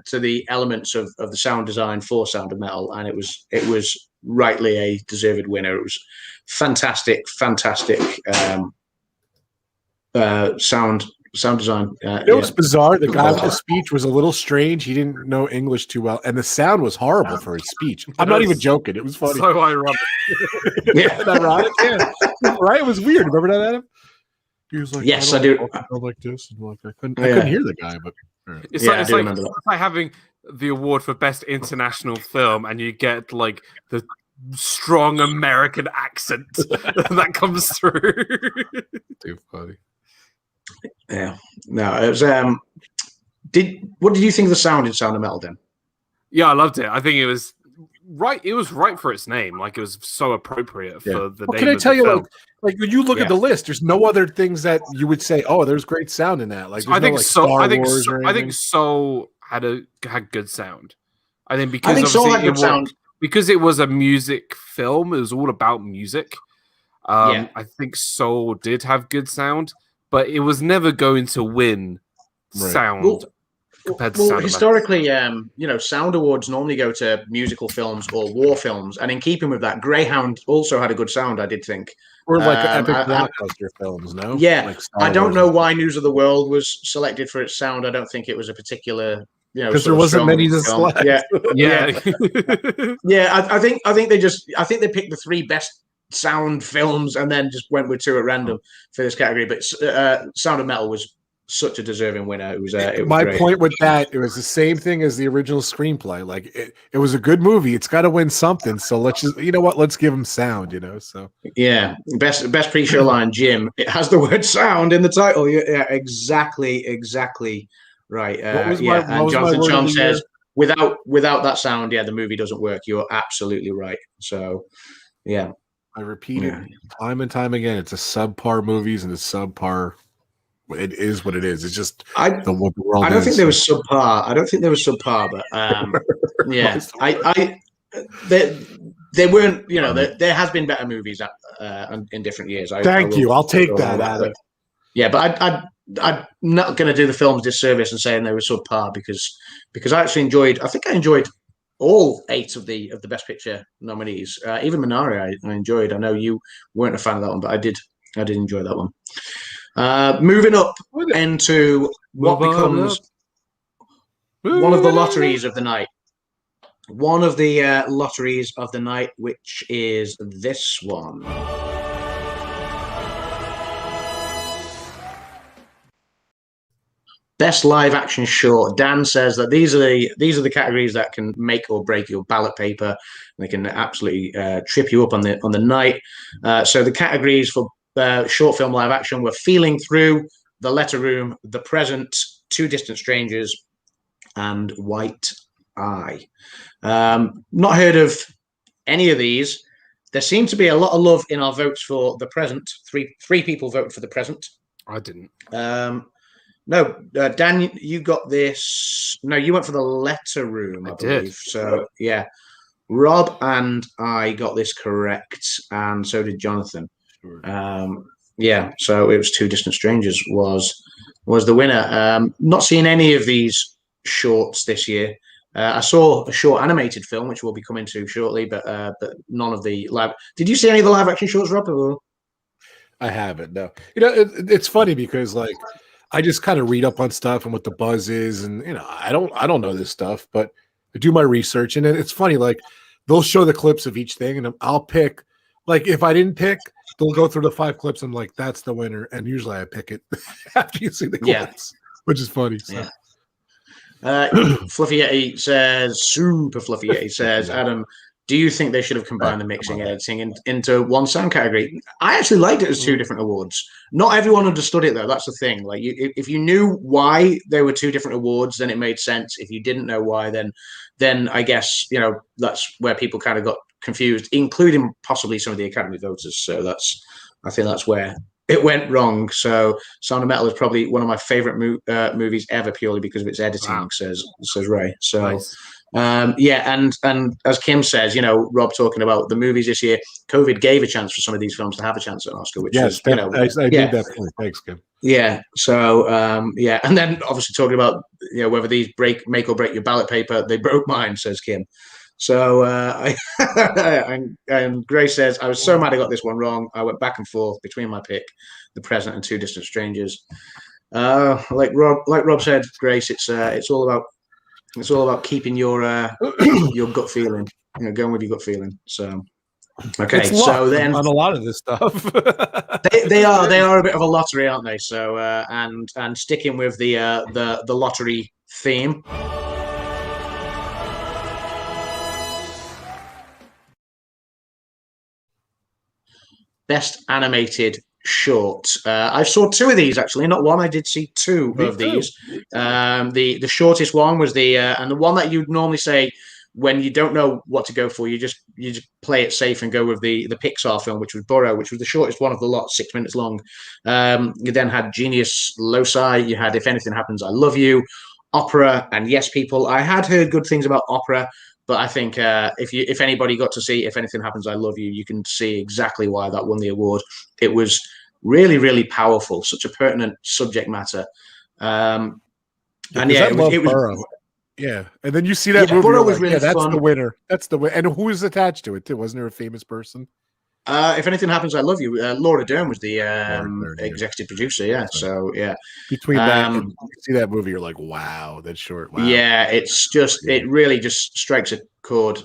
to the elements of the sound design for Sound of Metal, and it was rightly a deserved winner. It was fantastic sound design. It was bizarre. The guy with the speech was a little strange. He didn't know English too well, and the sound was horrible for his speech. I'm not even joking. It was funny. So ironic. Ironic. Yeah. Right? It was weird. Remember that, Adam? He was like, "Yes, I do." Like this, and I couldn't hear the guy. But it's like having the award for best international film, and you get like the strong American accent that comes through. Too funny. Yeah, no, it was. What did you think of the sound in Sound of Metal then? Yeah, I loved it. I think it was right. It was right for its name. Like it was so appropriate for the Well, name can I of tell the you, film. like when you look at the list, there's no other things that you would say, "Oh, there's great sound in that." Like there's no like Star Wars or anything. I think Soul had good sound. I think because I think Soul had obviously good sound. because it was a music film. It was all about music. Yeah. I think Soul did have good sound, but it was never going to win sound compared to sound. Historically, sound awards normally go to musical films or war films, and in keeping with that, Greyhound also had a good sound. I did think, or like epic blockbuster films. No, yeah, like I don't know why News of the World was selected for its sound. I don't think it was a particular, because there wasn't many to select. Yeah. I think they picked the 3 best sound films and then just went with 2 at random for this category. But Sound of Metal was such a deserving winner. It was my great. point with that. It was the same thing as the original screenplay. Like it was a good movie. It's got to win something. So let's just, let's give them sound. So yeah, best pre-show line, Jim. It has the word sound in the title. Yeah, exactly right. And Jonathan Chong says without that sound, the movie doesn't work. You're absolutely right. So yeah, I repeat it time and time again. It's a subpar movies and it's subpar. It is what it is. It's just the world. I don't think there was subpar. But yeah, they weren't. There has been better movies in different years. Thank you. I'll take that. But, yeah, but I'm not going to do the films disservice and saying they were subpar because I actually enjoyed. I think I enjoyed all 8 of the Best Picture nominees. Even Minari, I enjoyed. I know you weren't a fan of that one, but I did enjoy that one. Moving up into what becomes one of the lotteries of the night. One of the lotteries of the night, which is this one. Best live action short. Dan says that these are the categories that can make or break your ballot paper. They can absolutely trip you up on the night. So the categories for short film live action were Feeling Through, The Letter Room, The Present, Two Distant Strangers, and White Eye. Not heard of any of these. There seemed to be a lot of love in our votes for The Present. Three people voted for The Present. I didn't. No, Dan, you got this. No, you went for The Letter Room, I believe. Did. So, yeah. Rob and I got this correct, and so did Jonathan. Yeah, so it was Two Distant Strangers was the winner. Not seeing any of these shorts this year. I saw a short animated film, which we'll be coming to shortly, but none of the live. Did you see any of the live action shorts, Rob? I haven't. No. It's funny because I just kind of read up on stuff and what the buzz is, and I don't know this stuff, but I do my research, and it's funny. Like they'll show the clips of each thing, and I'll pick. Like if I didn't pick, they'll go through the 5 clips. I'm like, that's the winner, and usually I pick it after you see the clips, which is funny. So. Yeah. Fluffy Yeti says, super Fluffy Yeti says, Adam, do you think they should have combined the mixing and editing into one sound category? I actually liked it as 2 different awards. Not everyone understood it though. That's the thing. Like, if you knew why there were 2 different awards, then it made sense. If you didn't know why, then I guess that's where people kind of got confused, including possibly some of the Academy voters. So I think that's where it went wrong. So Sound of Metal is probably one of my favorite movies ever, purely because of its editing. Wow. Says Ray. So. Nice. And as Kim says, Rob talking about the movies this year, COVID gave a chance for some of these films to have a chance at an Oscar, which is, I did that point. Thanks, Kim. Yeah. So, and then obviously talking about, whether these make or break your ballot paper, they broke mine, says Kim. So, and Grace says, I was so mad I got this one wrong. I went back and forth between my pick, The Present and Two Distant Strangers. Like Rob said, Grace, it's all about keeping your gut feeling, going with your gut feeling. So, okay, so then on a lot of this stuff, they are a bit of a lottery, aren't they? So, and sticking with the lottery theme. Best animated short. I saw 2 of these actually, not one. I did see 2 of these. The shortest one was and the one that you'd normally say when you don't know what to go for, you just play it safe and go with the Pixar film, which was Burrow, which was the shortest one of the lot, 6 minutes long. You then had Genius Loci. You had If Anything Happens, I Love You, Opera, and Yes People. I had heard good things about Opera, but I think if anybody got to see If Anything Happens, I Love You, you can see exactly why that won the award. It was really, really powerful, such a pertinent subject matter. And yeah, it was Burrow. Yeah, and then you see that movie. Burrow was really that's fun. the winner. That's the winner. And who was attached to it too? Wasn't there a famous person? If Anything Happens, I Love You. Laura Dern was the executive producer. Yeah, so yeah. Between that, and you see that movie, you're like, wow, that's short. Wow. Yeah, it's just it really just strikes a chord.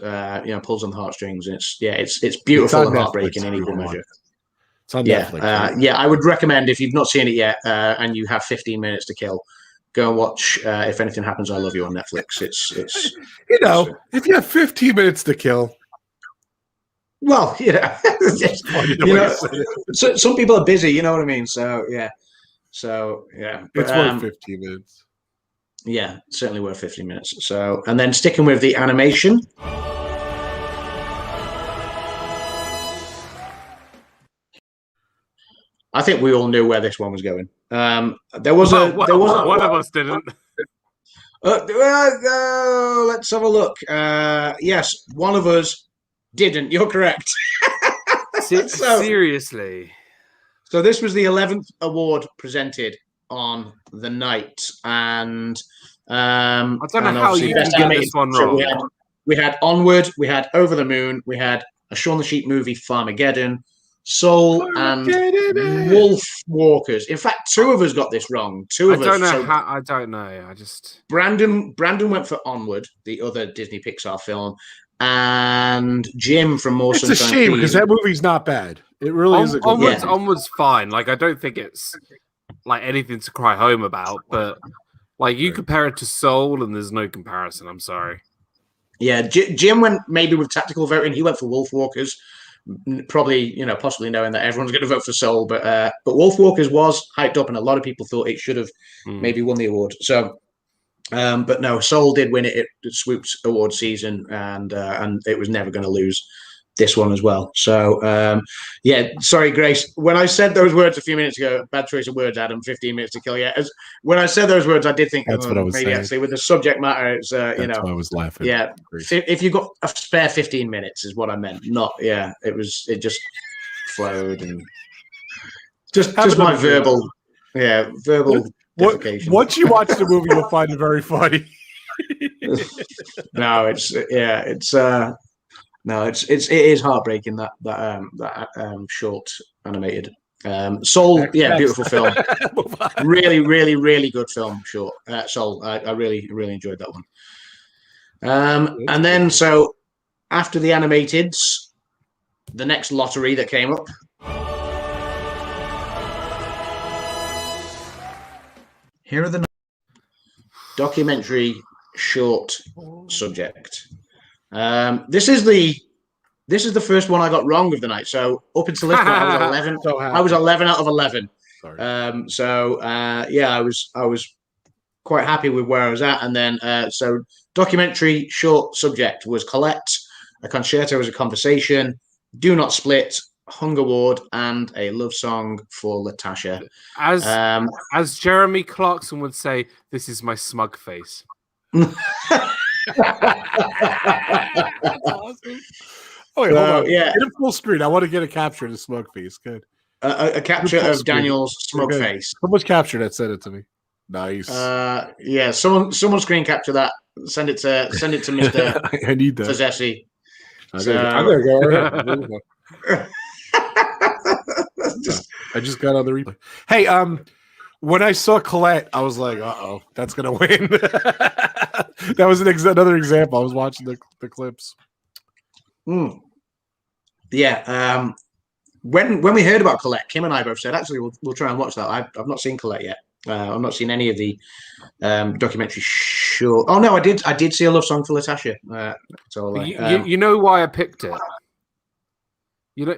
Pulls on the heartstrings, and it's beautiful and heartbreaking in equal measure. It's on Netflix. Right? I would recommend if you've not seen it yet and you have 15 minutes to kill, go and watch If Anything Happens, I Love You on Netflix. It's if you have 15 minutes to kill. Well, so some people are busy, you know what I mean? So yeah. It's worth 15 minutes. Yeah, certainly worth 15 minutes. So, and then sticking with the animation. I think we all knew where this one was going. One of us didn't. Let's have a look. Yes, one of us didn't. You're correct. Seriously. So this was the 11th award presented on the night, and I don't know how you can get this one wrong. So we had Onward, we had Over the Moon, we had a Shaun the Sheep movie, Farmageddon, Soul, and Wolf Walkers. In fact, two of us got this wrong. I don't know. I just Brandon went for Onward, the other Disney Pixar film, and Jim from More Sunshine. It's a shame because that movie's not bad. It really is. Onward's fine. Like I don't think it's like anything to cry home about, but like you compare it to Soul, and there's no comparison. I'm sorry. Yeah, Jim went maybe with tactical voting. He went for Wolf Walkers. Probably, possibly knowing that everyone's going to vote for Soul, but Wolf Walkers was hyped up, and a lot of people thought it should have maybe won the award. So, but no, Soul did win it. It swooped award season, and it was never going to lose this one as well. So, sorry, Grace. When I said those words a few minutes ago, bad choice of words, Adam. 15 minutes to kill. Yeah, when I said those words, I did think that's what I was maybe saying. Actually with the subject matter, it's why I was laughing. Yeah, if you got a spare 15 minutes, is what I meant. Not it just flowed and just my verbal What, once you watch the movie, you'll find it very funny. No, it is heartbreaking that short animated Soul. Yeah, beautiful film. Really, really, really good film. Short Soul. I really, really enjoyed that one. And then so after the animateds, the next lottery that came up. Here are the documentary short subject. This is the first one I got wrong of the night. So up until this point, I was 11. I was 11 out of 11. Sorry. I was quite happy with where I was at. And then so documentary short subject was Colette, A Concerto as a Conversation, Do Not Split, Hunger Ward, and A Love Song for Latasha. As Jeremy Clarkson would say, this is my smug face. Awesome. Oh, wait, hold on. Yeah. Get a full screen. I want to get a capture of the smug face. Good. A capture of Daniel's smug face. Someone's captured that. Send it to me. Nice. Someone screen capture that. Send it to Mr. I need that. Fazessi. I'm gonna go. I just got on the replay. Hey, when I saw Colette, I was like, "Uh-oh, that's gonna win." That was another example. I was watching the clips. Yeah. When we heard about Colette, Kim and I both said, "Actually, we'll try and watch that." I've not seen Colette yet. I've not seen any of the documentary short. Oh no, I did see A Love Song for Latasha. You know why I picked it. You know,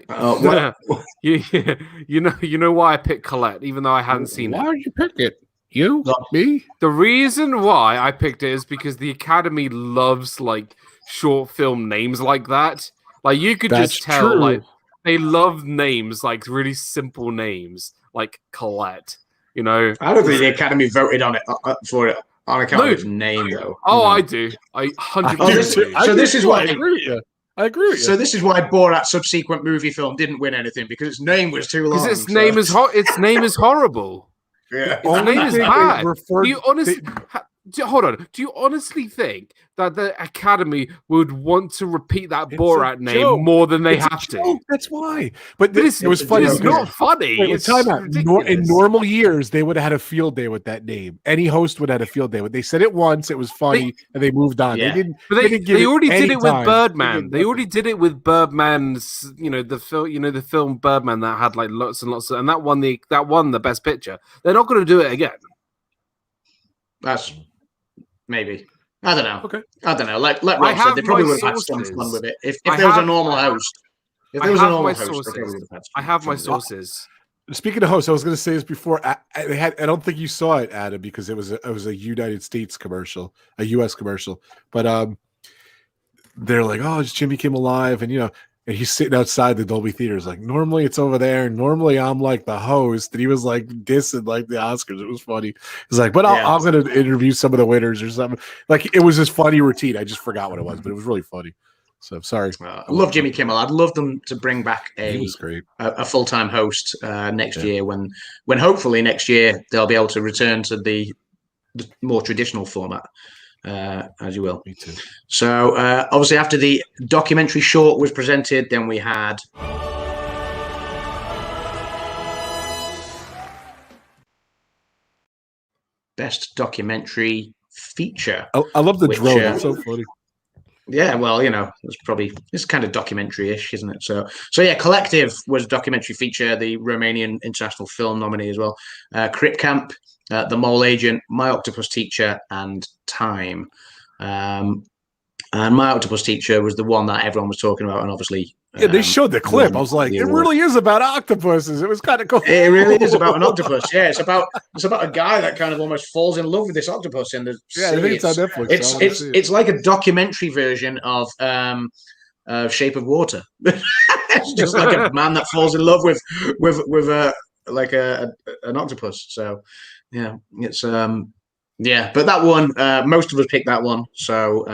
you know why I picked Colette, even though I hadn't seen it. Why did you pick it? You? Me? The reason why I picked it is because the Academy loves like short film names like that. Like you could That's just tell, true. like they love names, like really simple names, like Colette. You know, I don't think the Academy voted on it for it on account of its name, though. Oh, You know. I do. I 100% Oh, this- do. so this is why- I agree with you. I agree with you. So this is why Borat's subsequent movie film didn't win anything, because its name was too long. Because its name is horrible. Yeah. Its name is thing they bad. referred- Do you honestly hold on? Do you honestly think that the Academy would want to repeat that It's Borat a name joke. more than they It's a have to? joke, that's why. But But it was a funny. joke. It's not funny. Wait, It's time out. ridiculous. In normal years, they would have had a field day with that name. Any host would have had a field day with. They said it once, it was funny, and they moved on. Yeah. They didn't. But didn't give they already did any it with time. Birdman. They They already did it with Birdman's, the film Birdman that had like lots and lots of, and that won the best picture. They're not going to do it again. That's maybe. I don't know. Okay. I don't know. Like Rob I said, have they probably my would have had some sources. fun with it if I there was a have- normal host. If I there was a have normal my host, they sources. probably would have had I have my some with it. sources. Speaking of hosts, I was going to say this before. I don't think you saw it, Adam, because it was a United States commercial, a U.S. commercial. But they're like, "Oh, it's Jimmy Kimmel Live," and and he's sitting outside the Dolby Theaters. Like, normally it's over there. Normally I'm like the host, and he was like dissing like the Oscars. It was funny. He's like, "But I'm going to interview some of the winners or something." Like, it was this funny routine. I just forgot what it was, but it was really funny. So sorry. I love Jimmy Kimmel. I'd love them to bring back He a was great. a full-time host next year when hopefully next year they'll be able to return to the more traditional format, as you will. Me too. So obviously after the documentary short was presented, then we had best documentary feature. I love the Which, drone. It's so funny. Yeah, well, it's kind of documentary-ish, isn't it? So yeah, Collective was a documentary feature, the Romanian International Film nominee as well. Crip Camp, The Mole Agent, My Octopus Teacher, and Time. And My Octopus Teacher was the one that everyone was talking about, and obviously, Yeah, they showed the clip. I was like, it really is about octopuses. It was kind of cool. It really is about an octopus. Yeah, it's about a guy that kind of almost falls in love with this octopus in the I think it's on Netflix. so I wanna see it. It's like a documentary version of Shape of Water. It's just like a man that falls in love with an octopus. So yeah, it's but that one, most of us picked that one. So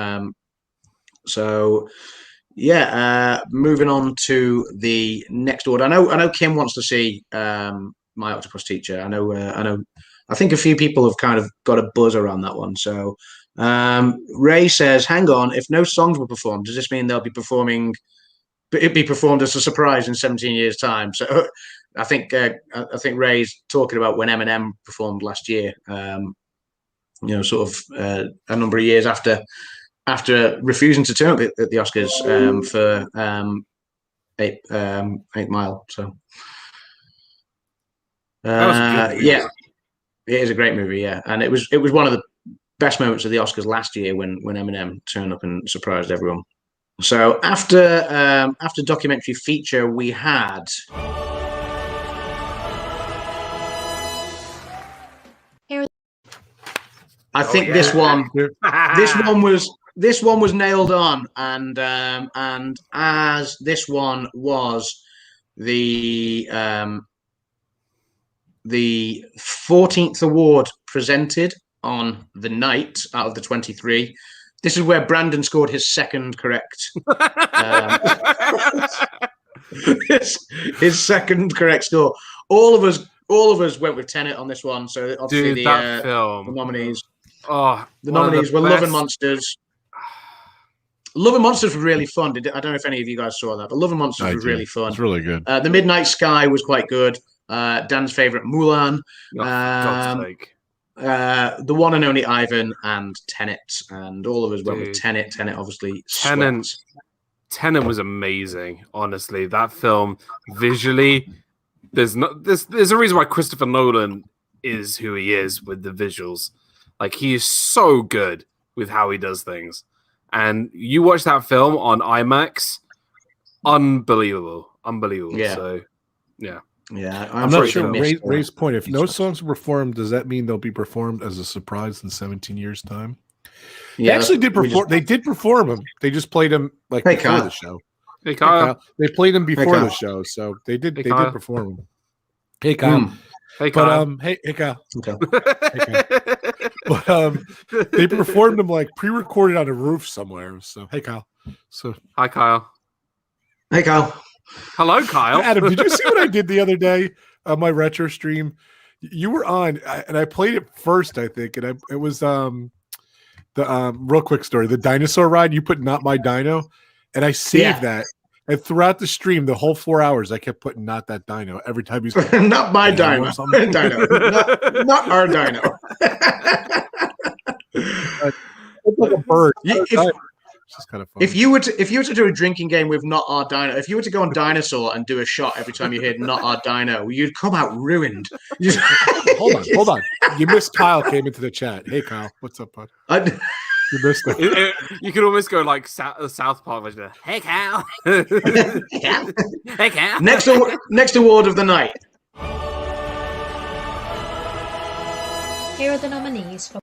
moving on to the next order. I know Kim wants to see My Octopus Teacher. I know. I think a few people have kind of got a buzz around that one. So Ray says, "Hang on, if no songs were performed, does this mean they'll be performed as a surprise in 17 years' time?" So I think Ray's talking about when Eminem performed last year. Sort of a number of years after refusing to turn up at the Oscars for 8 Mile. So That was a good movie. yeah, it is a great movie. Yeah, and it was one of the best moments of the Oscars last year when Eminem turned up and surprised everyone. So after documentary feature, we had. I think this one was nailed on, and as this one was the 14th award presented on the night out of the 23. This is where Brandon scored his second correct. His second correct score. All of us went with Tenet on this one. So obviously Dude, that film. the nominees. Oh, The nominees were Love and Monsters. Love and Monsters was really fun. I don't know if any of you guys saw that, but Love and Monsters was really fun. It's really good. The Midnight Sky was quite good. Dan's favorite, Mulan. Oh, for God's sake. The one and only Ivan and Tenet, and all of us went with Dude. Tenet. Tenet, obviously. Tenet was amazing. Honestly, that film visually, there's a reason why Christopher Nolan is who he is with the visuals. Like, he is so good with how he does things. And you watch that film on IMAX, unbelievable. Yeah. So, yeah. Yeah, I'm not sure. missed Ray's point. If no songs were performed, does that mean they'll be performed as a surprise in 17 years' time? They actually did perform. They did perform him. They just played him like before Kyle. the show. Hey, Kyle. They played him before Kyle. the show, so they did. Hey, They Kyle. did perform him. Hey Kyle. Hey, Kyle. But hey Kyle. Okay. But they performed him like pre-recorded on a roof somewhere. So hey Kyle. So Hi, Kyle. Hey, Kyle. Hello, Kyle. Adam, did you see what I did the other day on my retro stream? You were on, and I played it first, I think, and it was the real quick story, the dinosaur ride. You put "Not My Dino," and I saved that. And throughout the stream, the whole 4 hours, I kept putting "Not That Dino" every time he's like, Not my dino. or something. Dino. Not our dino. It's like a bird. It's just kind of fun. If you were to do a drinking game with Not Our Dino, if you were to go on Dinosaur and do a shot every time you heard Not Our Dino, you'd come out ruined. Hold on. You missed Kyle came into the chat. Hey Kyle, what's up, bud? You missed it. You could almost go like South Park version. Hey, Cal. Hey, Cal. Next award of the night. Here are the nominees for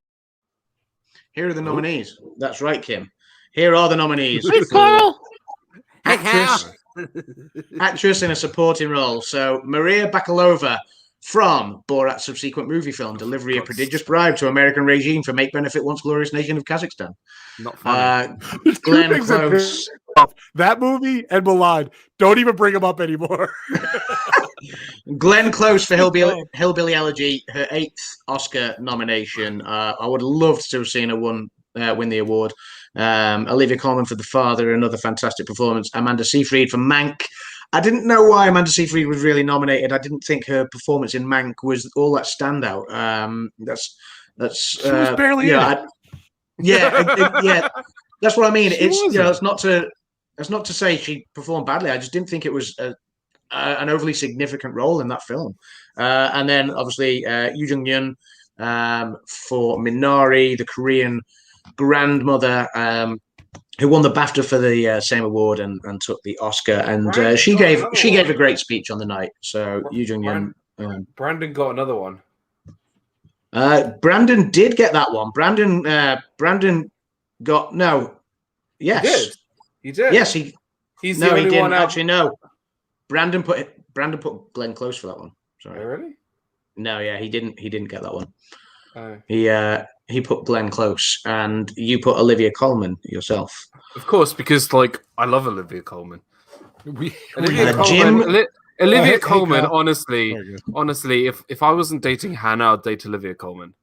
Here are the nominees. That's right, Kim. Here are the nominees. Hey, for Carl. actress in a supporting role. So Maria Bakalova from Borat's subsequent movie film, Delivery a Prodigious Bribe to American Regime for Make Benefit Once Glorious Nation of Kazakhstan. Not funny. Glenn Close. That movie and Milan. Don't even bring him up anymore. Glenn Close for Hillbilly Elegy, her 8th Oscar nomination. I would have loved to have seen her win the award. Olivia Colman for The Father, another fantastic performance. Amanda Seyfried for Mank. I didn't know why Amanda Seyfried was really nominated. I didn't think her performance in Mank was all that standout. She was barely in it. Yeah. That's what I mean. She wasn't. It's not to say she performed badly. I just didn't think it was an overly significant role in that film. And then obviously Yoo Jung-yun for Minari, the Korean grandmother who won the BAFTA for the same award and took the Oscar. And she gave a great speech on the night. So Yoo Jung-yun. Brandon got another one. Brandon did get that one. Brandon got no. Yes, he did. Yes, he's the no, only he didn't one out. actually. No, Brandon put Glenn Close for that one. Sorry. Oh, really? No, yeah, he didn't get that one. Oh. He put Glenn Close, and you put Olivia Colman yourself. Of course, because I love Olivia Colman. Olivia Colman, honestly, if I wasn't dating Hannah, I'd date Olivia Colman.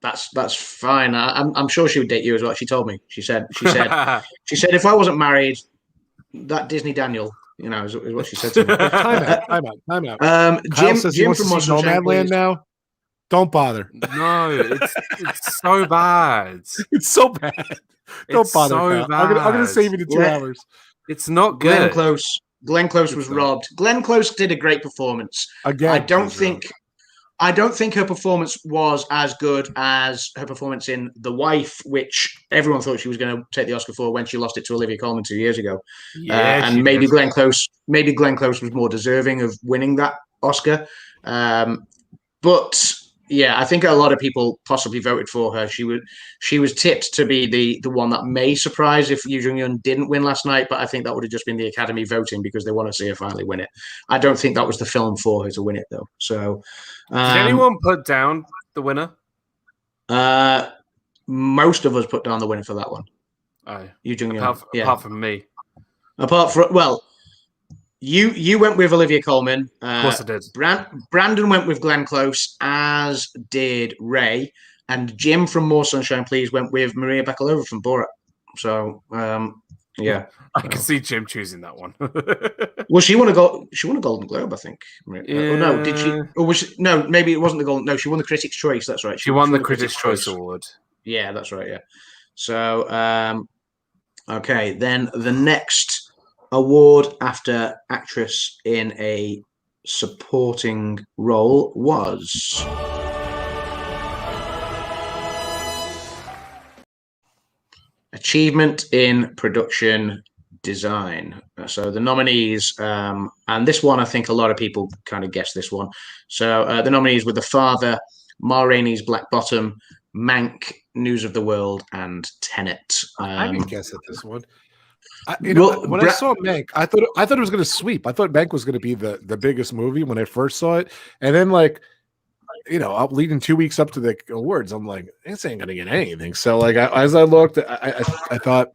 That's fine. I'm sure she would date you as well. She told me. She said if I wasn't married, that Disney Daniel, is what she said to me. Time out. Jim from Nomadland now. Don't bother. No, it's so bad. It's so bad. Don't bother. So bad. I'm gonna save it in 2 hours. It's not good. Glenn Close was robbed. Glenn Close did a great performance. Again, I don't think her performance was as good as her performance in The Wife, which everyone thought she was going to take the Oscar for when she lost it to Olivia Colman 2 years ago. Yeah, and maybe Glenn Close was more deserving of winning that Oscar. But yeah, I think a lot of people possibly voted for her. She was tipped to be the one that may surprise if Yoo Jung-yun didn't win last night, but I think that would have just been the Academy voting because they want to see her finally win it. I don't think that was the film for her to win it though. So, did anyone put down the winner? Most of us put down the winner for that one. Oh, Yoo Jung-yun. Apart from me. You went with Olivia Colman. Of course I did. Brandon went with Glenn Close, as did Ray. And Jim from More Sunshine Please went with Maria Bakalova from Borat. So, yeah. I can see Jim choosing that one. Well, she won a Golden Globe, I think. Yeah. Or no, did she? Or was she, no, maybe it wasn't the Golden. No, she won the Critics' Choice. That's right. She won the Critics' Choice Award. Yeah, that's right. Yeah. So, okay. Then the next award after actress in a supporting role was Achievement in Production Design. So the nominees, and this one I think a lot of people kind of guessed this one. So the nominees were The Father, Ma Rainey's Black Bottom, Mank, News of the World, and Tenet. I didn't guess at this one. Well, when I saw Mank, I thought it was going to sweep. I thought Mank was going to be the biggest movie when I first saw it, and then up leading 2 weeks up to the awards, I'm like, this ain't going to get anything. So as I looked, I thought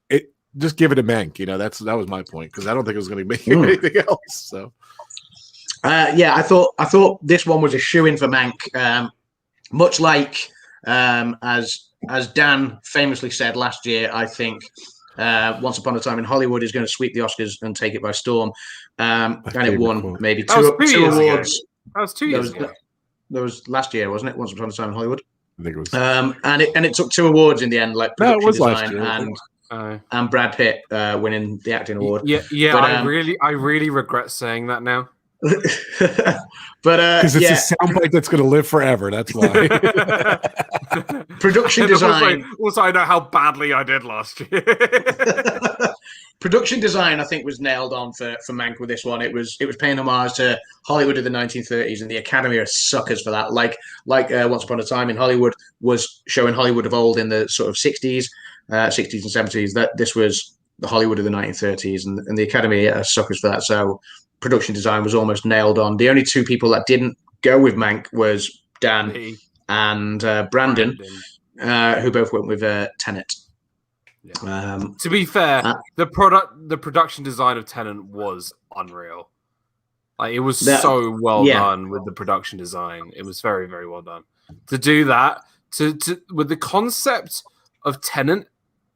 it just give it a Mank. That was my point because I don't think it was going to make anything else. So I thought this one was a shoe-in for Mank, much like as Dan famously said last year. I think. Once Upon a Time in Hollywood is going to sweep the Oscars and take it by storm. And it won maybe two awards. That was 2 years ago. That was last year, wasn't it? Once Upon a Time in Hollywood. I think it was. And it took 2 awards in the end, like production design and Brad Pitt winning the acting award. Yeah. But, I really regret saying that now. But because it's a soundbite that's going to live forever. That's why. Production design. Also, I know how badly I did last year. Production design, I think, was nailed on for Mank with this one. It was paying homage to Hollywood of the 1930s, and the Academy are suckers for that. Like Once Upon a Time in Hollywood was showing Hollywood of old in the sort of 60s and 70s. That this was the Hollywood of the 1930s, and the Academy are suckers for that. So production design was almost nailed on. The only 2 people that didn't go with Mank was Dan and Brandon, who both went with Tenet. Yeah. To be fair, the production design of Tenet was unreal. Like it was so well done with the production design. It was very, very well done. To do that, to with the concept of Tenet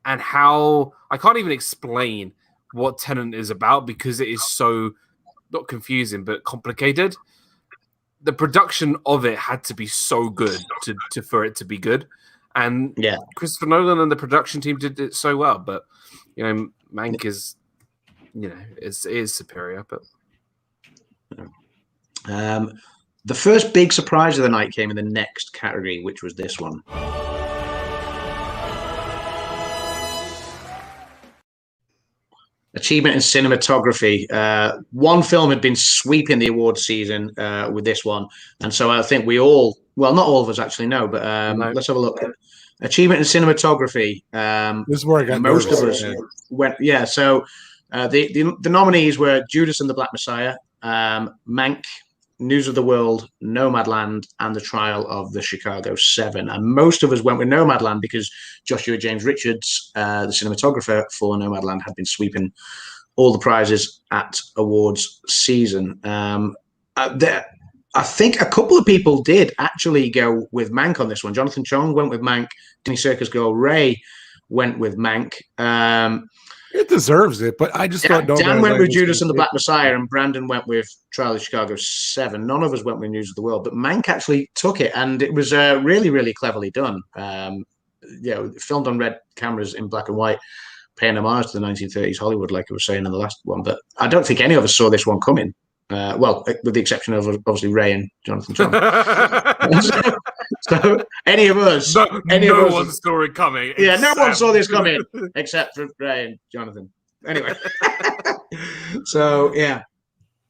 and how I can't even explain what Tenet is about because it is so not confusing but complicated. The production of it had to be so good to for it to be good. And Christopher Nolan and the production team did it so well, but Mank is, it is superior. But the first big surprise of the night came in the next category, which was this one. Achievement in cinematography. One film had been sweeping the award season with this one, and so I think we all. Well, not all of us actually know, but let's have a look. Achievement in cinematography. This is where I got most of us went. Yeah, so the nominees were Judas and the Black Messiah, Mank, News of the World, Nomadland, and The Trial of the Chicago 7. And most of us went with Nomadland because Joshua James Richards, the cinematographer for Nomadland, had been sweeping all the prizes at awards season. I think a couple of people did actually go with Mank on this one. Jonathan Chong went with Mank. Denny Circus girl Ray went with Mank. It deserves it, but I just thought Dan went with Judas and the Black Messiah, and Brandon went with Trial of Chicago 7. None of us went with News of the World, but Mank actually took it, and it was really, really cleverly done. Filmed on red cameras in black and white, paying homage to the 1930s Hollywood, like I was saying in the last one. But I don't think any of us saw this one coming. Well, with the exception of obviously Ray and Jonathan Chong. so any of us, no one saw it coming. Yeah, no one saw this coming except for Ray and Jonathan. Anyway, so yeah.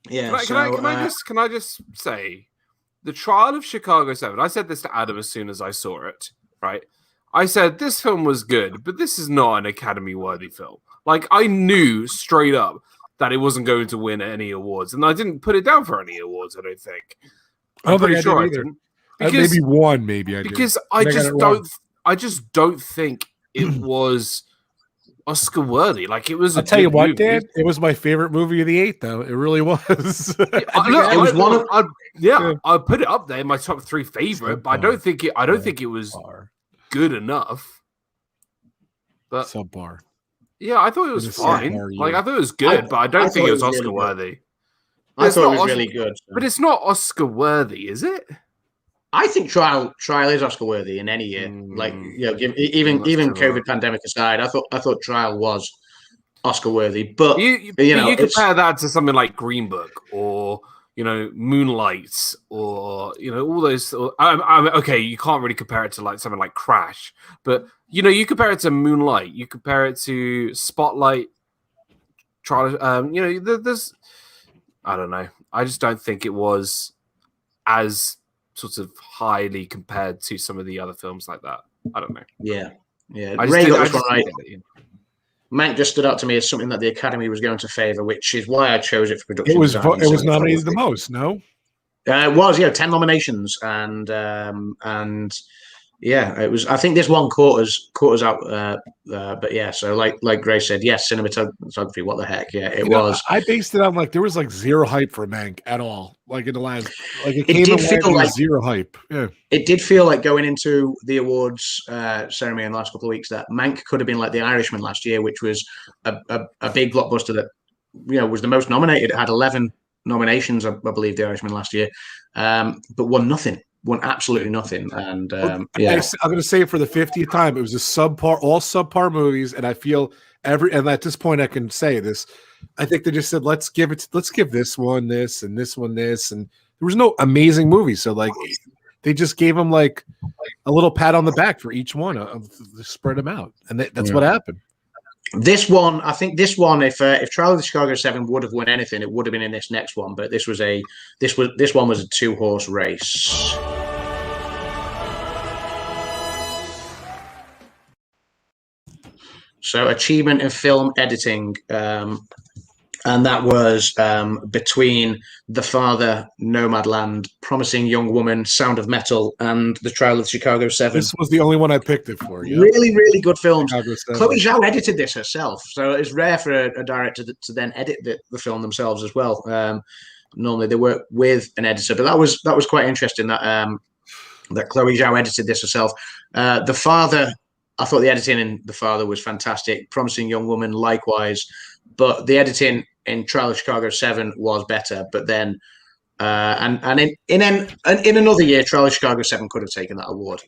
Can I just say, The Trial of Chicago 7. I said this to Adam as soon as I saw it. Right, I said this film was good, but this is not an Academy-worthy film. Like I knew straight up that it wasn't going to win any awards, and I didn't put it down for any awards. I don't think. I'm pretty sure I didn't. Because, maybe one, maybe I did. Because I just don't think it was Oscar worthy. Like it was. I'll tell you what, Dan. It was my favorite movie of the 8, though. It really was. I put it up there in my top 3 favorite, but I don't think it was good enough. But subpar. Yeah, I thought it was fine. Like I thought it was good, but I don't think it was Oscar worthy. I thought it was really good, but it's not Oscar worthy, is it? I think Trial is Oscar worthy in any year. Like even COVID pandemic aside, I thought Trial was Oscar worthy. But you compare that to something like Green Book or Moonlight or all those. Okay, you can't really compare it to like something like Crash, but you compare it to Moonlight, you compare it to Spotlight. There's I don't know. I just don't think it was as sort of highly compared to some of the other films like that. I don't know. Yeah. Ray got this one right. Yeah. Mank just stood out to me as something that the Academy was going to favour, which is why I chose it for production. It was design and it was cinematography. nominated the most. No, it was 10 nominations, and yeah, it was. I think this one caught us out. But yeah, so like Grace said, yes, cinematography. What the heck? Yeah, it was. I based it on like there was like zero hype for Mank at all. Like in the last, like it It came did and feel went, like zero hype. Yeah, it did feel like going into the awards ceremony in the last couple of weeks that Mank could have been like The Irishman last year, which was a big blockbuster that was the most nominated. It had 11 nominations, I believe, The Irishman last year, but won nothing. Won absolutely nothing. And I'm going to say it for the 50th time. It was all subpar movies, and I feel and at this point I can say this. I think they just said let's give this one this and this one this, and there was no amazing movie, so like they just gave them like a little pat on the back for each one spread them out, and that's what happened. This one, I think this one, if Trial of the Chicago 7 would have won anything, it would have been in this next one. But this one was a 2-horse race. So achievement in film editing, and that was between The Father, Nomadland, Promising Young Woman, Sound of Metal, and The Trial of the Chicago 7. This was the only one I picked it for. Yeah. Really, really good films. Chloe Zhao edited this herself, so it's rare for a director to then edit the film themselves as well. Normally they work with an editor, but that was quite interesting that Chloe Zhao edited this herself. The Father, I thought the editing in The Father was fantastic. Promising Young Woman, likewise. But the editing in Trial of Chicago 7 was better. But then, and in another year, Trial of Chicago 7 could have taken that award.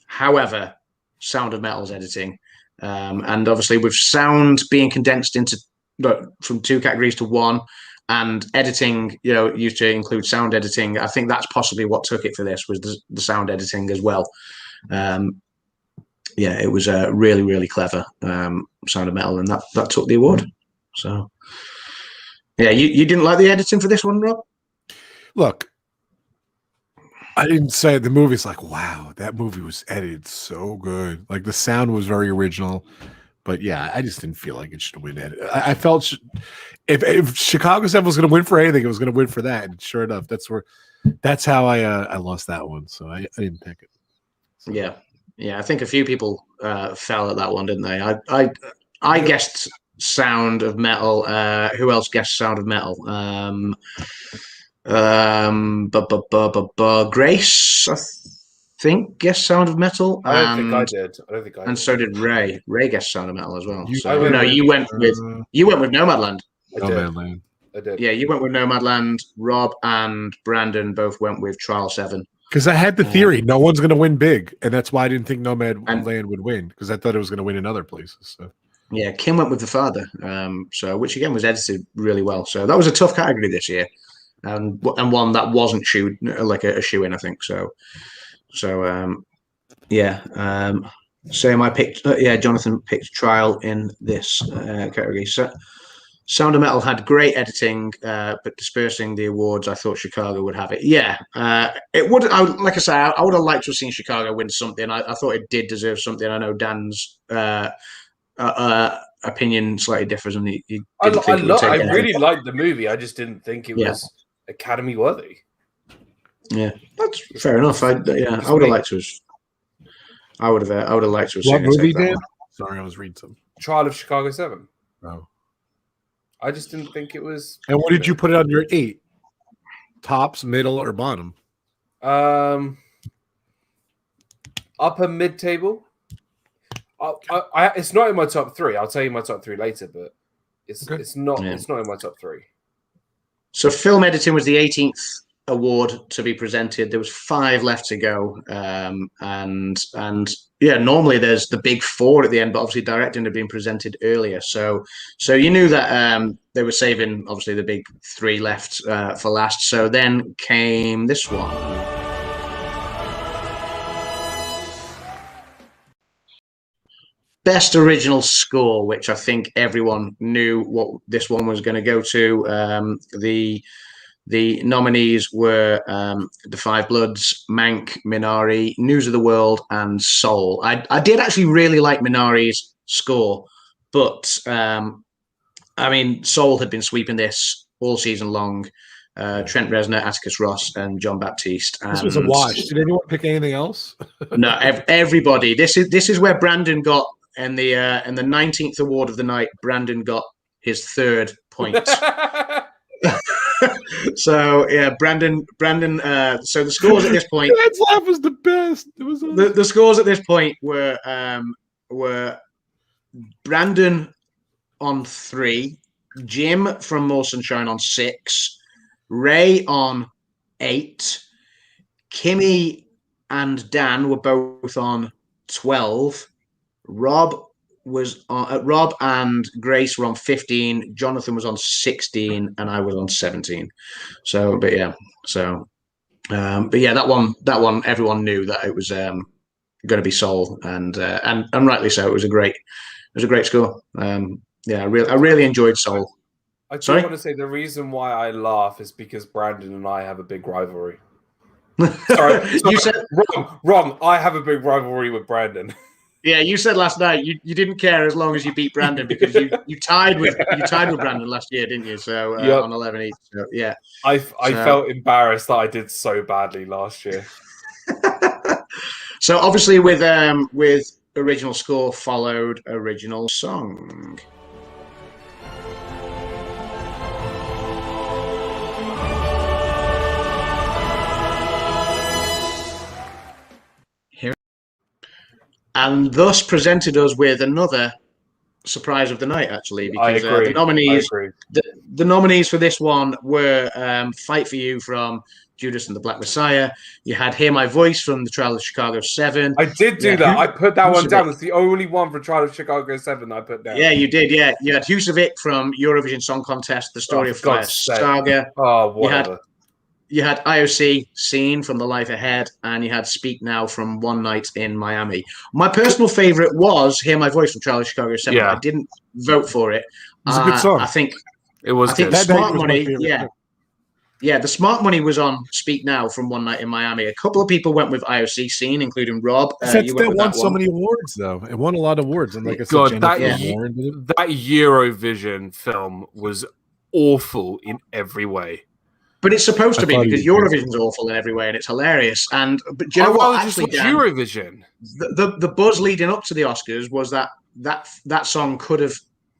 However, Sound of Metal's editing, and obviously with sound being condensed into from 2 categories to 1, and editing, used to include sound editing. I think that's possibly what took it for this was the sound editing as well. Yeah, it was a really, really clever Sound of Metal, and that took the award. So, yeah, you didn't like the editing for this one, Rob? Look, I didn't say the movie's like, wow, that movie was edited so good. Like the sound was very original, but yeah, I just didn't feel like it should win edit. I felt if Chicago 7 was going to win for anything, it was going to win for that. And sure enough, that's how I lost that one. So I didn't pick it. So. Yeah, I think a few people fell at that one, didn't they? I guessed Sound of Metal. Who else guessed Sound of Metal? Grace, I think, guessed Sound of Metal. I don't think I did. And so did Ray. Ray guessed Sound of Metal as well. You went with Nomadland. I did. Yeah, you went with Nomadland. Rob and Brandon both went with Trial 7. Because I had the theory, no one's going to win big, and that's why I didn't think Nomadland would win, because I thought it was going to win in other places. So. Yeah, Kim went with The Father, which again was edited really well. So that was a tough category this year, and one that wasn't like a shoe in, I think. So Same. I picked. Jonathan picked Trial in this category. So, Sound of Metal had great editing, but dispersing the awards, I thought Chicago would have it. Yeah, it would. Like I say, I would have liked to have seen Chicago win something. I thought it did deserve something. I know Dan's opinion slightly differs, and I really liked the movie. I just didn't think it was Academy worthy. Yeah, that's fair enough. I would have liked to have. I would have liked to have seen what movie, Dan? Sorry, I was reading some. Trial of Chicago 7. Oh. I just didn't think it was. And what did you put it on your 8? Tops, middle, or bottom? Upper mid table. It's not in my top 3. I'll tell you my top 3 later, but it's not in my top 3. So film editing was the 18th award to be presented. There was 5 left to go, and normally there's the big 4 at the end, but obviously directing had been presented earlier, so you knew that they were saving obviously the big 3 left for last. So then came this one, Best Original Score, which I think everyone knew what this one was going to go to. The nominees were The Five Bloods, Mank, Minari, News of the World, and Soul. I did actually really like Minari's score, but I mean, Soul had been sweeping this all season long. Trent Reznor, Atticus Ross, and John Baptiste. And This was a wash. Did anyone pick anything else? no, everybody. This is where Brandon got in the 19th award of the night. Brandon got his 3rd point. So yeah, Brandon. So the scores at this point. Dad's laugh was the best. It was the scores at this point were Brandon on 3, Jim from More Sunshine on 6, Ray on 8, Kimmy and Dan were both on 12, Rob and Grace were on 15, Jonathan was on 16, and I was on 17. But yeah, that one everyone knew that it was going to be Soul, and rightly so. It was a great score. Yeah, I really enjoyed Soul. I do want to say the reason why I laugh is because Brandon and I have a big rivalry. Sorry. You said wrong. I have a big rivalry with Brandon. Yeah, you said last night you didn't care as long as you beat Brandon because you tied with Brandon last year, didn't you? So on 11 each. So, yeah, I felt embarrassed that I did so badly last year. So obviously with original score followed original song. And thus presented us with another surprise of the night, actually, because the nominees for this one were Fight for You from Judas and the Black Messiah. You had Hear My Voice from The Trial of Chicago 7. I did do that. I put that one down. It's the only one for Trial of Chicago 7 I put down. Yeah, you did. Yeah, you had Husavik from Eurovision Song Contest, The Story of Fire Saga. Oh, whatever. You had IOC Scene from The Life Ahead, and you had Speak Now from One Night in Miami. My personal favorite was Hear My Voice from Trial of Chicago 7. Yeah. I didn't vote for it. It's a good song. I think it was. I think the Smart Money. Yeah, the Smart Money was on Speak Now from One Night in Miami. A couple of people went with IOC Scene, including Rob. It won so many awards, though. It won a lot of awards, and like I said, that Eurovision film was awful in every way. But it's supposed to be because Eurovision's awful in every way and it's hilarious. But do you know what? Actually, Dan, Eurovision. The buzz leading up to the Oscars was that song could have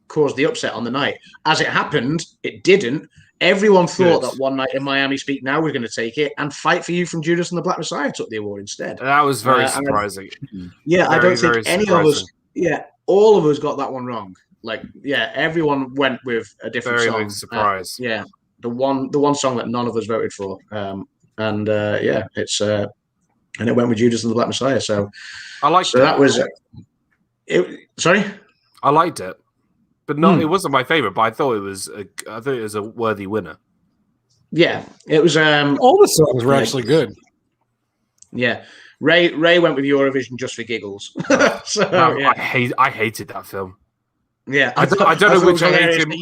caused the upset on the night. As it happened, it didn't. Everyone thought that One Night in Miami Speak Now was going to take it, and Fight for You from Judas and the Black Messiah took the award instead. That was very surprising. I don't think any of us. Yeah, all of us got that one wrong. Like, yeah, everyone went with a different song. Very big surprise. Yeah. The one song that none of us voted for, it's and it went with Judas and the Black Messiah. So I liked it. That was it. Sorry, I liked it, but no, it wasn't my favorite. But I thought it was a worthy winner. Yeah, it was. All the songs were actually good. Yeah, Ray went with Eurovision just for giggles. I hated that film. Yeah, I don't know which I hated.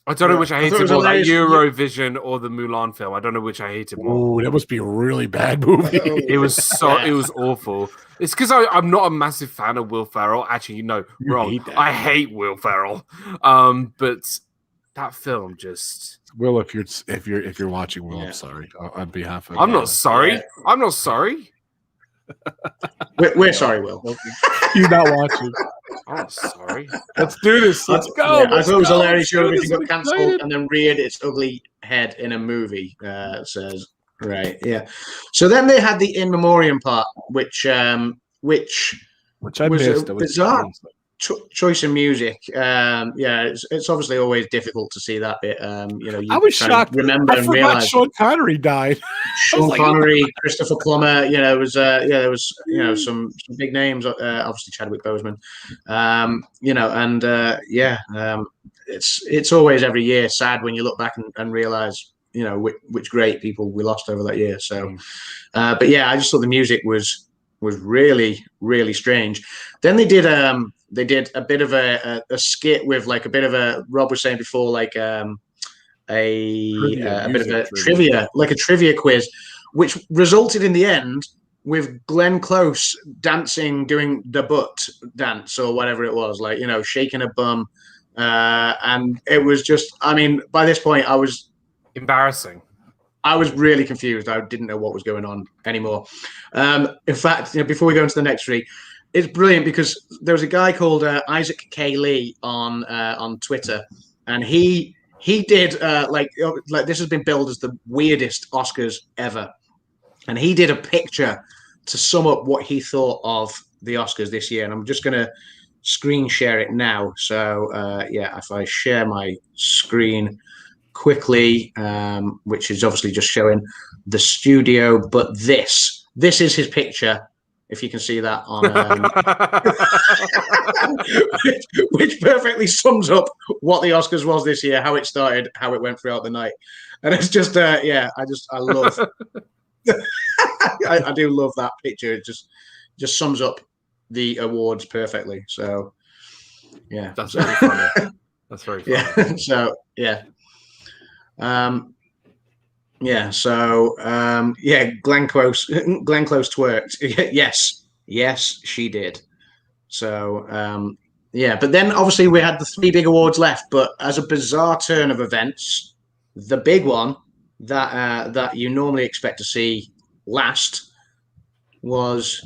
I don't know which I hated more, that Eurovision or the Mulan film. I don't know which I hated more. Oh, that must be a really bad movie. It was awful. It's because I'm not a massive fan of Will Ferrell. Actually, no, wrong. I hate Will Ferrell. But that film just. Will, if you're watching, Will, I'm sorry on behalf of. I'm not sorry. Yeah. I'm not sorry. We're sorry, Will. You're not watching. I'm sorry. Let's do this. Let's go. Yeah, I thought it was hilarious. Eurovision got cancelled and then reared its ugly head in a movie. Says right, yeah. So then they had the in memoriam part, which I missed. A bizarre choice of music. It's obviously always difficult to see that bit. I was shocked. Remember I forgot Sean Connery died. Sean Connery, Christopher Plummer. There was some big names. Obviously Chadwick Boseman. It's always every year sad when you look back and realize which great people we lost over that year. So, I just thought the music was really, really strange. Then they did a bit of a skit with like a bit of a, Rob was saying before, like a bit of music a trivia, like a trivia quiz, which resulted in the end with Glenn Close dancing, doing the butt dance or whatever it was, like, shaking a bum. And it was just, I mean, by this point, I was embarrassing. I was really confused. I didn't know what was going on anymore. In fact, before we go into the next three, it's brilliant because there was a guy called Isaac K. Lee on Twitter, and he did like this has been billed as the weirdest Oscars ever, and he did a picture to sum up what he thought of the Oscars this year, and I'm just going to screen share it now. So if I share my screen quickly, which is obviously just showing the studio, but this is his picture, if you can see that on which perfectly sums up what the Oscars was this year, how it started, how it went throughout the night. And it's just I love I do love that picture. It just sums up the awards perfectly. So yeah, that's very funny. That's very funny. Yeah. So yeah. Glenn Close twerked. yes, she did. So but then obviously we had the three big awards left, but as a bizarre turn of events, the big one that you normally expect to see last was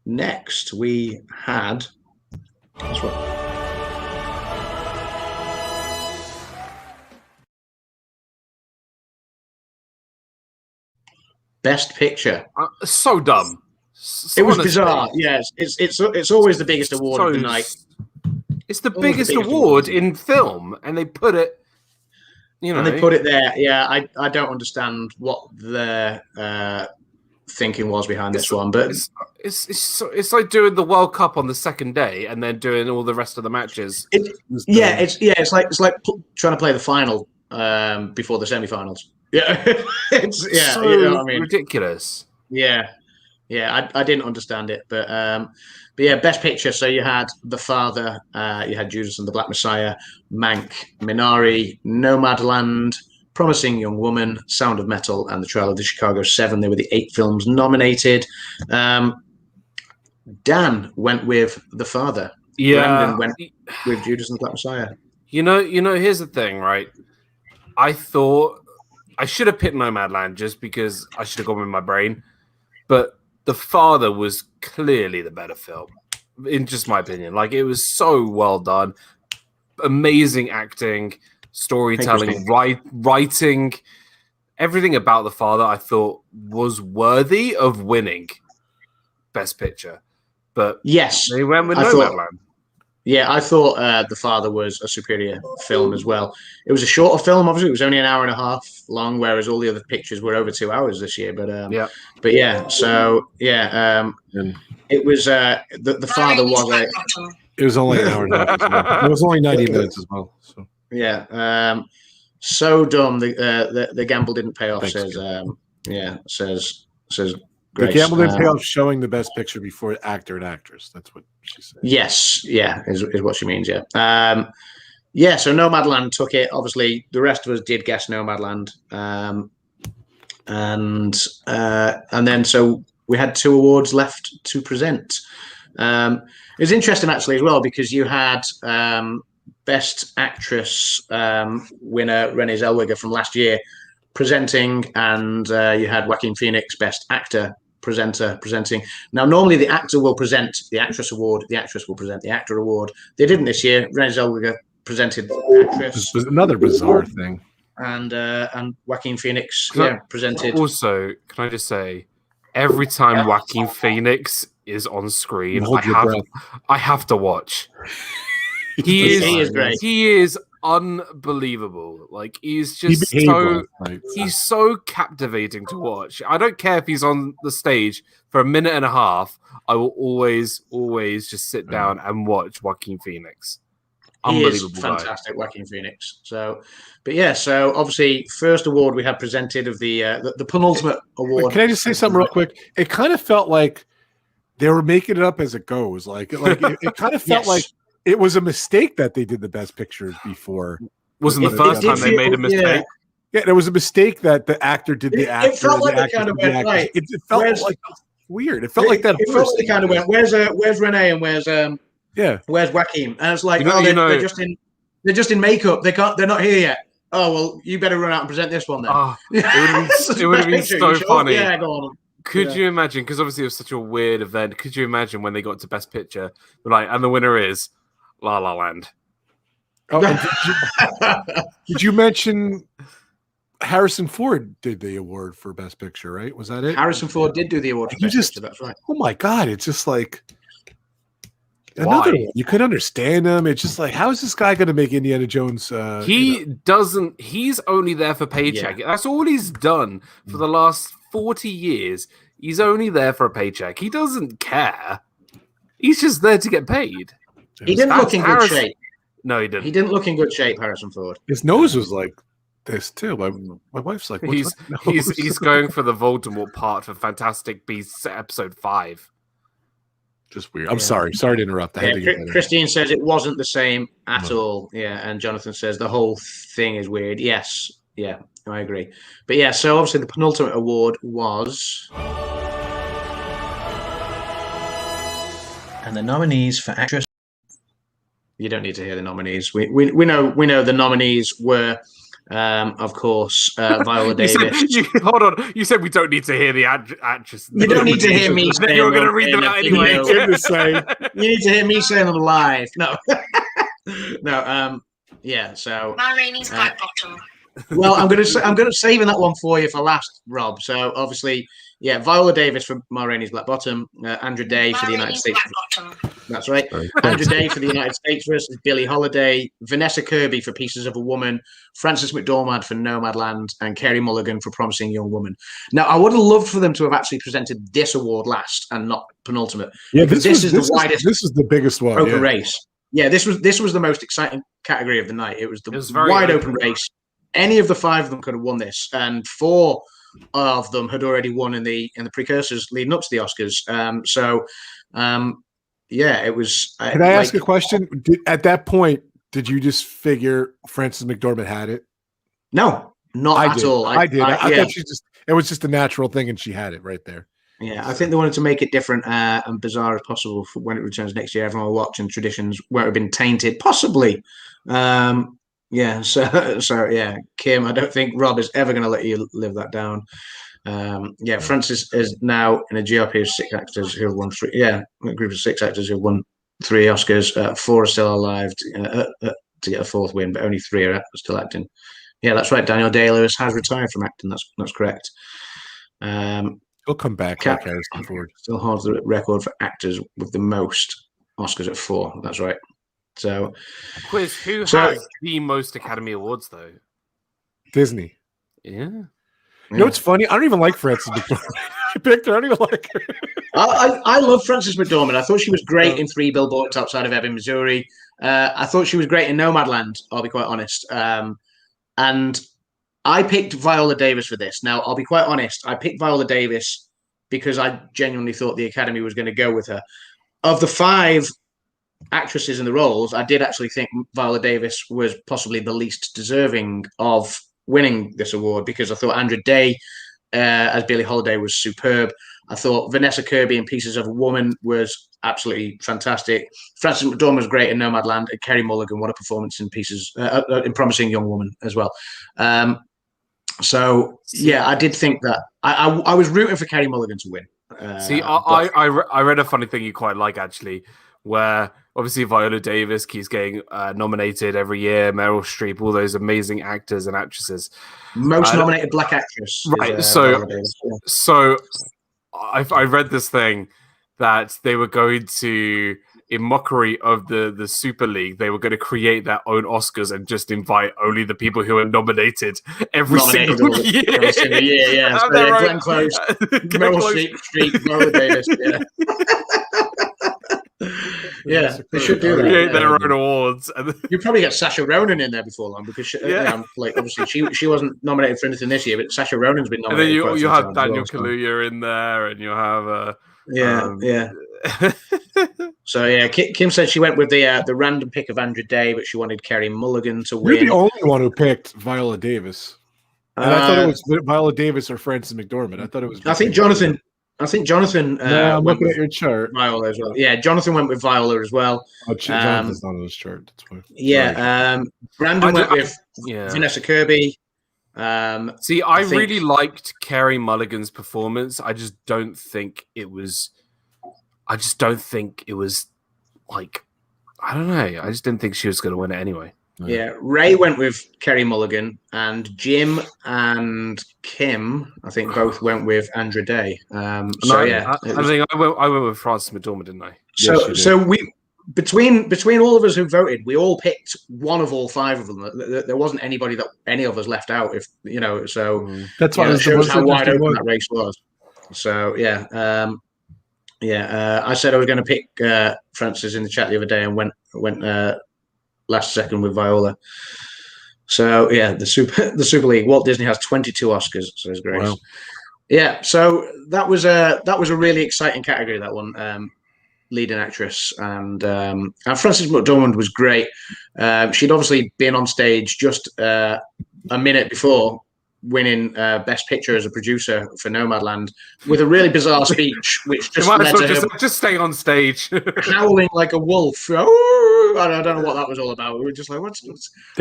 next. We had Best Picture. So dumb. It was bizarre. Yes, it's always the biggest award of the night. It's the biggest award in film, and they put it. And they put it there. Yeah, I don't understand what their thinking was behind this one, but it's like doing the World Cup on the second day and then doing all the rest of the matches. It's like trying to play the final before the semi-finals. Yeah, it's so you know what I mean? Ridiculous. Yeah, I didn't understand it, but Best Picture. So you had The Father, you had Judas and the Black Messiah, Mank, Minari, Nomadland, Promising Young Woman, Sound of Metal, and The Trial of the Chicago 7. They were the 8 films nominated. Dan went with The Father. Yeah, Brandon went with Judas and the Black Messiah. You know. Here's the thing, right? I thought I should have picked Nomadland just because I should have gone with my brain, but The Father was clearly the better film, in just my opinion. Like, it was so well done, amazing acting, storytelling, writing, everything about The Father. I thought was worthy of winning Best Picture, but yes, they went with Nomadland. I thought The Father was a superior film as well. It was a shorter film, obviously. It was only an hour and a half long, whereas all the other pictures were over 2 hours this year. But it was The Father was It was only an hour and a half as well. It was only 90 minutes as well. So so dumb. The gamble didn't pay off. Says Grace. The gamble didn't pay off showing the Best Picture before actor and actress. That's what she said. Yes, is what she means. Yeah. So Nomadland took it. Obviously, the rest of us did guess Nomadland, and then so we had 2 awards left to present. It was interesting actually as well because you had Best Actress winner Renée Zellweger from last year presenting, and you had Joaquin Phoenix, Best Actor presenting. Now, normally the actor will present the actress award, the actress will present the actor award. They didn't this year. Renée Zellweger presented actress. This was another bizarre thing. And Joaquin Phoenix presented. Also, can I just say, every time Joaquin Phoenix is on screen, I have to watch. He is great. He is unbelievable. Like, he's just he's so captivating to watch. I don't care if he's on the stage for a minute and a half. I will always just sit down and watch Joaquin Phoenix. Unbelievable, he is fantastic, Joaquin Phoenix. So obviously, first award we had presented of the penultimate award. Can I just say something real quick? It kind of felt like they were making it up as it goes. Like it kind of felt like it was a mistake that they did the Best Pictures before. Wasn't the first time they made a mistake? Yeah, there was a mistake that the actor did the actor. It felt like the they kind of did the went actor. right. It felt like weird. It felt like that. It felt like they kind of went, where's Renee and where's Joaquin? And it's like, they're just in makeup. They're not here yet. Oh well, you better run out and present this one then. Oh, it would have been so funny. Yeah, go on. Could you imagine? Because obviously it was such a weird event. Could you imagine when they got to Best Picture, they're like, and the winner is La La Land? Oh, and did you mention Harrison Ford did the award for Best Picture? Right? Was that it? Harrison Ford did do the award for Best Picture. That's right. Oh my God! It's just like another one. You could understand him. It's just like, how is this guy going to make Indiana Jones? Doesn't. He's only there for paycheck. Yeah. That's all he's done for the last 40 years. He's only there for a paycheck. He doesn't care. He's just there to get paid. He didn't look in good shape. No, he didn't. He didn't look in good shape, Harrison Ford. His nose was like this too. My wife's like, he's going for the Voldemort part for Fantastic Beasts episode 5. Just weird. I'm sorry to interrupt. Christine says it wasn't the same at all. Yeah, and Jonathan says the whole thing is weird. Yes, yeah, I agree. But yeah, so obviously the penultimate award was, and the nominees for actress. You don't need to hear the nominees. We know the nominees were, of course, Viola Davis. Hold on. You said we don't need to hear the actress. You don't need to hear me saying you're going to read them out anyway. You need to hear me saying them live. No. No. Yeah. So. Ma Rainey's Black Bottom. Well, I'm gonna saving that one for you for last, Rob. So obviously, yeah, Viola Davis for Ma Rainey's Black Bottom, Andra Day for the United States. That's right. Andra Day for the United States versus Billie Holiday, Vanessa Kirby for Pieces of a Woman, Frances McDormand for Nomadland, and Carey Mulligan for Promising Young Woman. Now, I would have loved for them to have actually presented this award last and not penultimate. Yeah, this is the biggest one. Open race. Yeah, this was the most exciting category of the night. It was the wide open race. Any of the 5 of them could have won this, and 4 of them had already won in the precursors leading up to the Oscars. Yeah, it was. Can I ask a question? At that point, did you just figure Frances McDormand had it? No, not at all. I did. I thought it was just a natural thing, and she had it right there. Yeah, I think they wanted to make it different and bizarre as possible for when it returns next year. Everyone will watch, and traditions won't have been tainted, possibly. Yeah, so yeah, Kim, I don't think Rob is ever going to let you live that down. Yeah, Frances is now in a GRP of 6 actors who have won 3. Yeah, a group of 6 actors who have won 3 Oscars. 4 are still alive to get a 4th win, but only 3 are still acting. Yeah, that's right. Daniel Day-Lewis has retired from acting. That's correct. He'll come back. Like Harrison Ford still holds the record for actors with the most Oscars at 4. That's right. So, quiz: who has the most Academy Awards though? Disney. Yeah. You know what's funny? I don't even like Frances McDormand. I picked her. I don't even like her. I love Frances McDormand. I thought she was great in 3 Billboards Outside of Ebbing, Missouri. I thought she was great in Nomadland. I'll be quite honest. And I picked Viola Davis for this. Now, I'll be quite honest. I picked Viola Davis because I genuinely thought the Academy was going to go with her. Of the 5 actresses in the roles, I did actually think Viola Davis was possibly the least deserving of winning this award, because I thought Andra Day as Billie Holiday was superb. I thought Vanessa Kirby in Pieces of a Woman was absolutely fantastic. Frances McDormand was great in Nomadland, and Carey Mulligan, what a performance in in Promising Young Woman as well. So yeah, I did think that I was rooting for Carey Mulligan to win. I read a funny thing you quite like, actually, where obviously Viola Davis keeps getting nominated every year, Meryl Streep, all those amazing actors and actresses. Most nominated black actress. Right. So I read this thing that they were going to, in mockery of the Super League, they were going to create their own Oscars and just invite only the people who are nominated every single year. Every single year, yeah. So Glenn Close, Meryl Streep, Viola Davis, yeah. Yeah, they should do that. Create their own awards. You probably get Saoirse Ronan in there before long, because like obviously she wasn't nominated for anything this year, but Saoirse Ronan's been nominated. And then you have Daniel Kaluuya in there, and you have yeah. So yeah, Kim said she went with the random pick of Andra Day, but she wanted Carey Mulligan to win. You're the only one who picked Viola Davis. And I thought it was Viola Davis or Frances McDormand. I thought it was. I think Jonathan. No, I'm looking at your chart. Viola as well. Yeah, Jonathan went with Viola as well. Oh, Jonathan's not on this chart. That's why. Yeah, Brandon went with Vanessa Kirby. See, I really liked Carey Mulligan's performance. I just don't think it was like, I don't know. I just didn't think she was going to win it anyway. Yeah, Ray went with Carey Mulligan, and Jim and Kim, I think, both went with Andra Day. I think I went with Frances McDormand, didn't I? So we between all of us who voted, we all picked one of all five of them. There wasn't anybody that any of us left out. If you know, so that's why it shows how wide open that race was. So I said I was going to pick Frances in the chat the other day, and went last second with Viola. So yeah, the Super League. Walt Disney has 22 Oscars, so it's great. Wow. Yeah, so that was a really exciting category, that one. Leading actress, and Frances McDormand was great. She'd obviously been on stage just a minute before winning Best Picture as a producer for Nomadland with a really bizarre speech, which just led to her just stay on stage, howling like a wolf. Oh, I don't know what that was all about. We were just like, what's they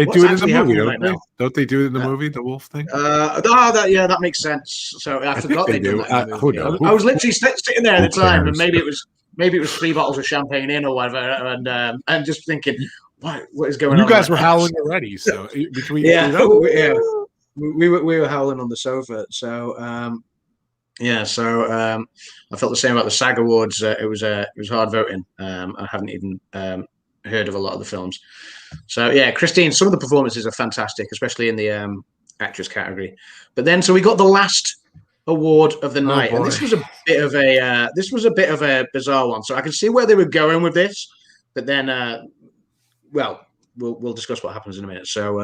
what's do it in the movie, don't right they? now? Don't they do it in the movie, the wolf thing? That makes sense. So I forgot they do. I was literally sitting there at the time, and maybe it was 3 bottles of champagne in or whatever, and just thinking, what is going on? You guys were howling already, so between we were howling on the sofa. So I felt the same about the SAG Awards. It was hard voting. I haven't even heard of a lot of the films. So yeah, Christine, some of the performances are fantastic, especially in the actress category. But then, so we got the last award of the night, and this was a bit of a bizarre one. So I can see where they were going with this, but then we'll discuss what happens in a minute. So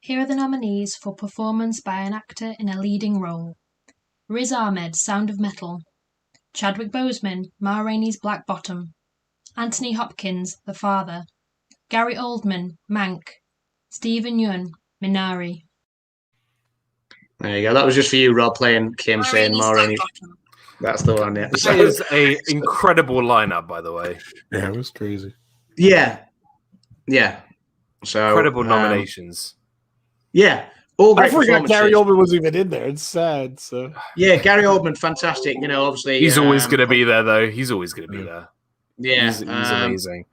here are the nominees for performance by an actor in a leading role: Riz Ahmed, Sound of Metal; Chadwick Boseman, Ma Rainey's Black Bottom; Anthony Hopkins, The Father; Gary Oldman, Mank; Stephen Yeun, Minari. There you go. That was just for you, Rob, playing Kim, saying Ma Rainey. That's the one. Yeah, that is a incredible lineup, by the way. Yeah, it was crazy. Yeah. So incredible nominations. Yeah, all great. I forgot Gary Oldman was even in there. It's sad. So yeah, Gary Oldman, fantastic. You know, obviously he's always going to be there, though. He's always going to be there. Yeah, he's amazing.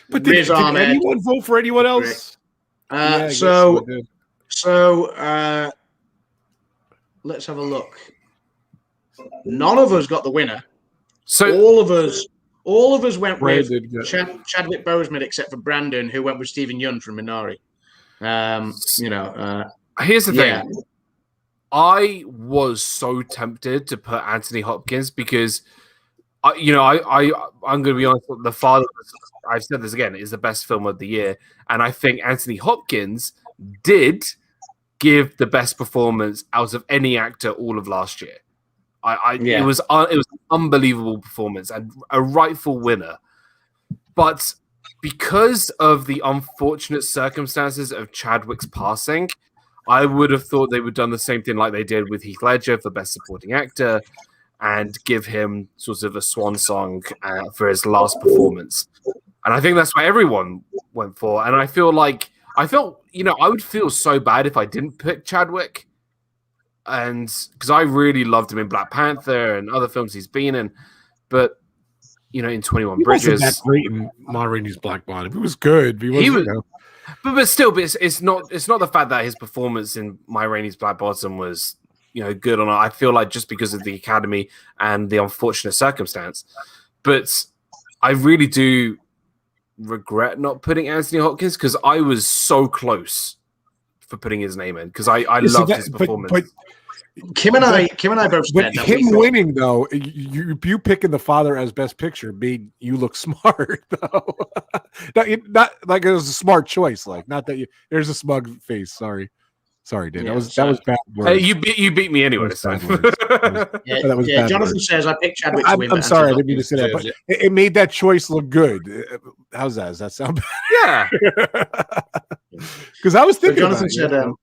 But did anyone vote for anyone else? Let's have a look. None of us got the winner. So all of us went with Chadwick Boseman, except for Brandon, who went with Stephen Yeun from Minari. Here's the thing. I was so tempted to put Anthony Hopkins because, I'm going to be honest. The Father, I've said this again, is the best film of the year, and I think Anthony Hopkins did give the best performance out of any actor all of last year. It was an unbelievable performance and a rightful winner, but because of the unfortunate circumstances of Chadwick's passing, I would have thought they would have done the same thing like they did with Heath Ledger for Best Supporting Actor and give him sort of a swan song for his last performance. And I think that's what everyone went for. And I would feel so bad if I didn't pick Chadwick. And because I really loved him in Black Panther and other films he's been in. But in 21 Bridges, that great in Ma Rainey's Black Bottom. He was good. But still, it's not the fact that his performance in Ma Rainey's Black Bottom was good or not. I feel like just because of the Academy and the unfortunate circumstance, but I really do regret not putting Anthony Hopkins because I was so close for putting his name in because I loved his performance. But Kim and I both said that him winning though, you picking The Father as Best Picture made you look smart though. not like it was a smart choice. Like not that there's a smug face. Sorry, dude. That was bad words. You beat me anyway. That was bad Jonathan words. says I picked Chadwick to win. I'm sorry, I didn't mean to say that, but it made that choice look good. how's that? Does that sound bad? Yeah. Because I was So thinking Jonathan about it, said, you know?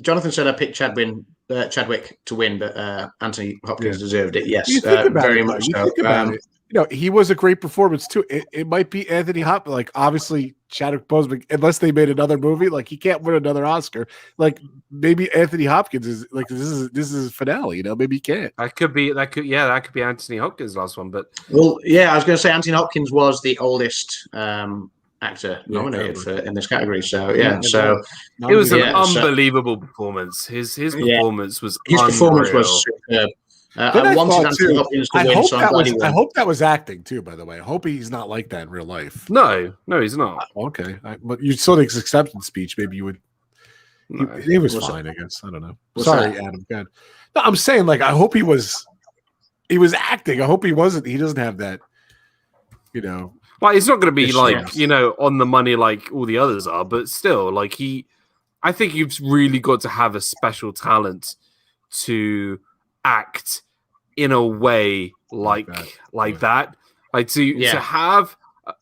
Jonathan said I picked Chadwick to win, but Anthony Hopkins deserved it. Yes, You think about very it, much you so. think about it. You know, he was a great performance too. It might be Anthony Hopkins, like obviously Chadwick Boseman, unless they made another movie, like he can't win another Oscar. Like maybe Anthony Hopkins is like this is his finale. You know, maybe he can't. That could be Anthony Hopkins' last one, but Well, yeah, I was going to say Anthony Hopkins was the oldest actor nominated in this category. So yeah, so it was an Yeah, so- unbelievable performance. His performance was his unreal. performance was superb. Then I I wanted thought, Anthony too, Hopkins to I win, hope so I'm that glad he was won. I hope that was acting too. By the way, I hope he's not like that in real life. No, he's not. Okay, but you saw his acceptance speech. Maybe you would. No. He was What's fine, I guess. I don't know. What's Sorry, that? Adam. Go ahead. No, I'm saying like I hope he was acting. I hope he wasn't. He doesn't have that. You know, Like it's not going to be Yes, like yes. on the money like all the others are, but still, like I think you've really got to have a special talent to act in a way like that, like to have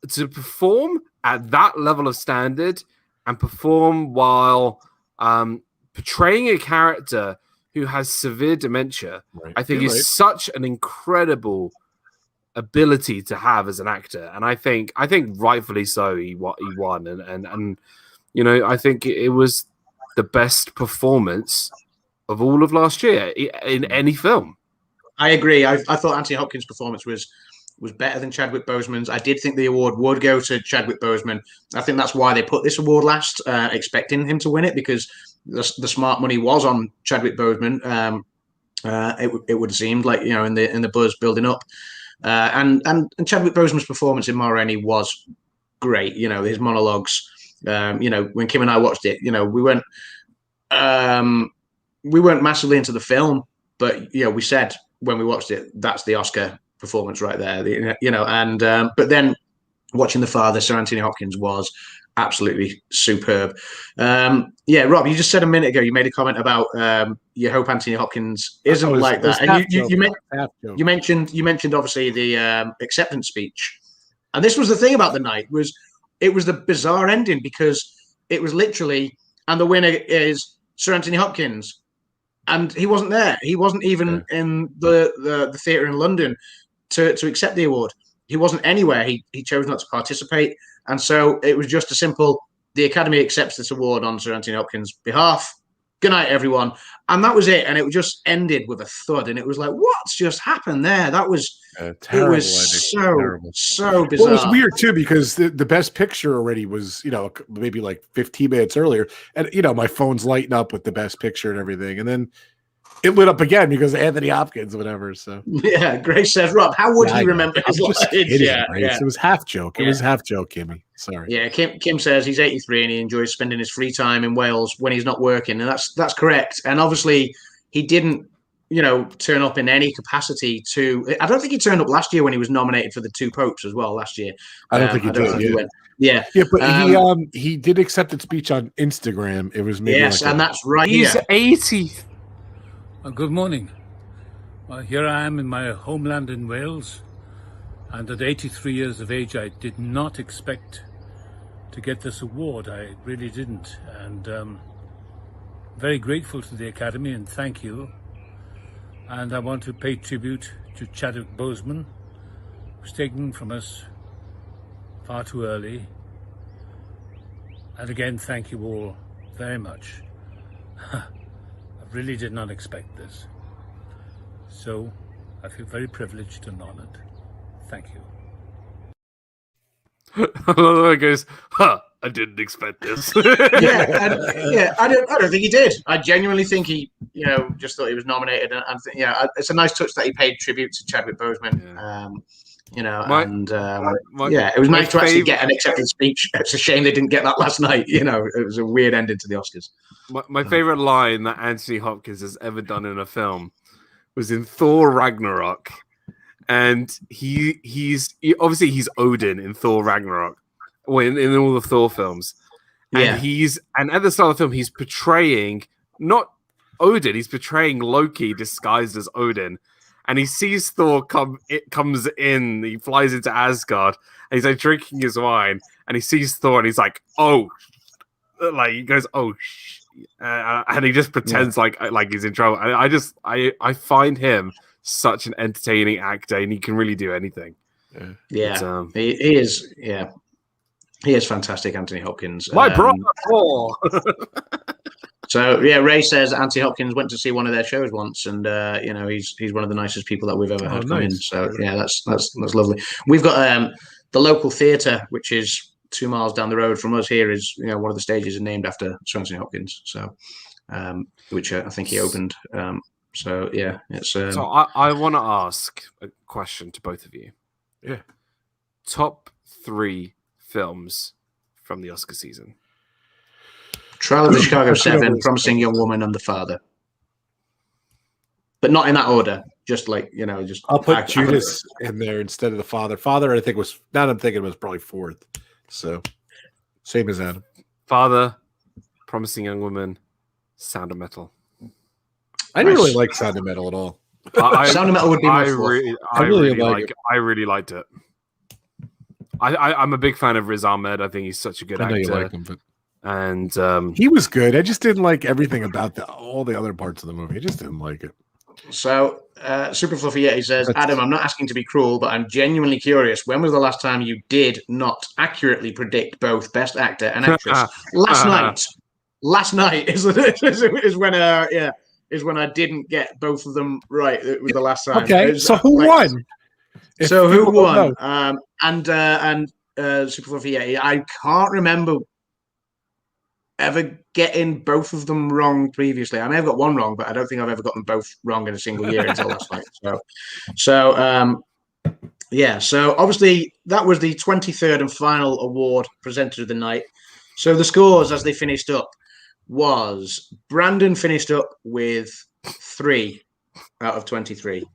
to perform at that level of standard and perform while portraying a character who has severe dementia. Right. I think You're is right. such an incredible ability to have as an actor, and I think rightfully so he won, and you know, I think it was the best performance of all of last year in any film. I agree. I thought Anthony Hopkins' performance was better than Chadwick Boseman's. I did think the award would go to Chadwick Boseman. I think that's why they put this award last, expecting him to win it, because the smart money was on Chadwick Boseman. It would have seemed like, you know, in the buzz building up, and Chadwick Boseman's performance in Ma Rainey was great. You know, his monologues. You know, when Kim and I watched it, you know, we weren't massively into the film, but you know, we said when we watched it, that's the Oscar performance right there. You know, and but then watching The Father, Sir Anthony Hopkins was absolutely superb. Yeah, Rob, you just said a minute ago, you made a comment about you hope Anthony Hopkins isn't like that, and you mentioned obviously the acceptance speech, and this was the thing about the night it was the bizarre ending, because it was literally, and the winner is Sir Anthony Hopkins. And he wasn't there. He wasn't even in the theatre in London to accept the award. He wasn't anywhere. He chose not to participate. And so it was just a simple, the Academy accepts this award on Sir Anthony Hopkins' behalf. Good night, everyone. And that was it. And it just ended with a thud. And it was like, what's just happened there? That was terrible. It was so bizarre. Well, it was weird too, because the best picture already was, you know, maybe like 15 minutes earlier, and you know, my phone's lighting up with the best picture and everything, and then it lit up again because of Anthony Hopkins or whatever. So yeah, Grace says, Rob, how would he remember his lines? It was half joke. It was half joke, Kimmy. Sorry. Yeah, Kim says he's 83 and he enjoys spending his free time in Wales when he's not working, and that's correct. And obviously, he didn't, you know, turn up in any capacity to. I don't think he turned up last year when he was nominated for the Two Popes as well last year. I don't think he did. He went. Yeah, but he did accept a speech on Instagram. It was maybe and that's right. He's 80. Good morning. Well, here I am in my homeland in Wales, and at 83 years of age, I did not expect to get this award. I really didn't, and very grateful to the Academy, and thank you. And I want to pay tribute to Chadwick Boseman, who's taken from us far too early. And again, thank you all very much. I really did not expect this. So I feel very privileged and honored. Thank you. It goes, I didn't expect this. I don't think he did. I genuinely think he, you know, just thought he was nominated, and it's a nice touch that he paid tribute to Chadwick Boseman. Yeah. You know, it was nice to actually get an acceptance speech. It's a shame they didn't get that last night. You know, it was a weird ending to the Oscars. My favorite line that Anthony Hopkins has ever done in a film was in Thor Ragnarok, and he's obviously Odin in Thor Ragnarok, in all the Thor films, and at the start of the film he's portraying not Odin, he's portraying Loki disguised as Odin, and he sees Thor comes in. He flies into Asgard, and he's like drinking his wine, and he sees Thor, and he's like, "Oh," like he goes, "Oh," and he just pretends like he's in trouble. I find him such an entertaining actor, and he can really do anything. Yeah, he is. Yeah, he is fantastic, Anthony Hopkins. My brother Thor. So yeah, Ray says Anthony Hopkins went to see one of their shows once, and he's one of the nicest people that we've ever had come in. So yeah, that's lovely. We've got the local theatre, which is 2 miles down the road from us here, is one of the stages is named after Sir Anthony Hopkins. So which I think he opened. So yeah, it's. So I want to ask a question to both of you. Yeah. Top 3 films from the Oscar season. Trial of the Chicago 7, Promising Young Woman, and The Father. But not in that order. Just just. I'll put Judas in there instead of The Father. Father, I think was probably 4th. So same as Adam. Father, Promising Young Woman, Sound of Metal. I didn't really like Sound of Metal at all. Sound of Metal would be my I really liked it. I'm a big fan of Riz Ahmed. I think he's such a good actor. I know you like him, but and he was good. I just didn't like everything about all the other parts of the movie. I just didn't like it. So, Super Fluffy Yeti says, Adam, I'm not asking to be cruel, but I'm genuinely curious. When was the last time you did not accurately predict both Best Actor and Actress? Last night is when I didn't get both of them right. It was the last time. Okay, so who won? So who won? Super Fluffy Yeti, I can't remember ever getting both of them wrong previously. I may have got one wrong, but I don't think I've ever got them both wrong in a single year until last night. So obviously that was the 23rd and final award presented of the night. So the scores as they finished up was Brandon finished up with 3 out of 23.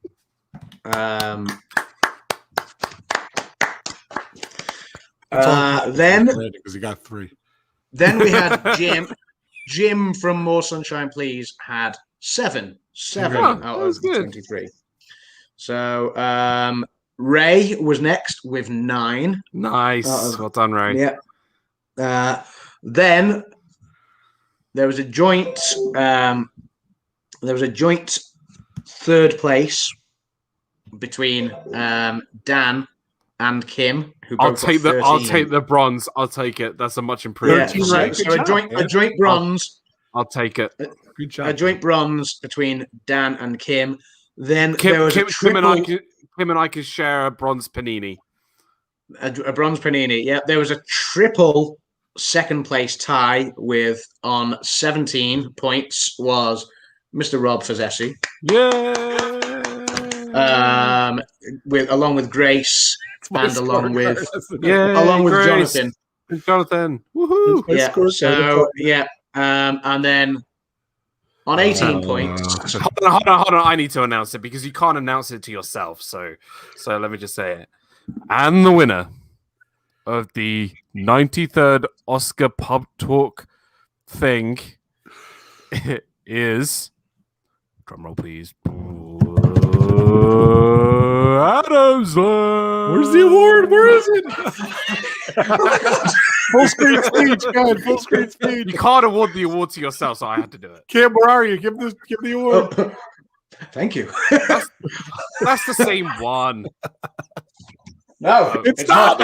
Then because he got 3. Then we had Jim from More Sunshine Please had 7 out of 23. So Ray was next with 9. Nice. Well done, Ray. Yeah. Then there was a joint third place between Dan and Kim, who I'll both take got 13. I'll take the bronze. I'll take it. That's a much improved. Yeah, so a joint bronze. I'll take it. Good job. A joint bronze between Dan and Kim. Then Kim, there was a triple. Kim and I could share a bronze panini. A bronze panini. Yeah, there was a triple second place tie with on 17 points was Mr. RobFuz. Yeah. Along with Grace and along with Grace. Jonathan. Woohoo! Yeah. So yeah. And then on 18 points. Hold on. I need to announce it because you can't announce it to yourself. So let me just say it. And the winner of the 93rd Oscar Pub Talk thing is, drumroll please, Adam's. Where's the award? Where is it? Full screen speech, God. Full screen speech. You can't award the award to yourself, so I had to do it. Kim, where are you? Give the award. Thank you. That's the same one. No, it's not.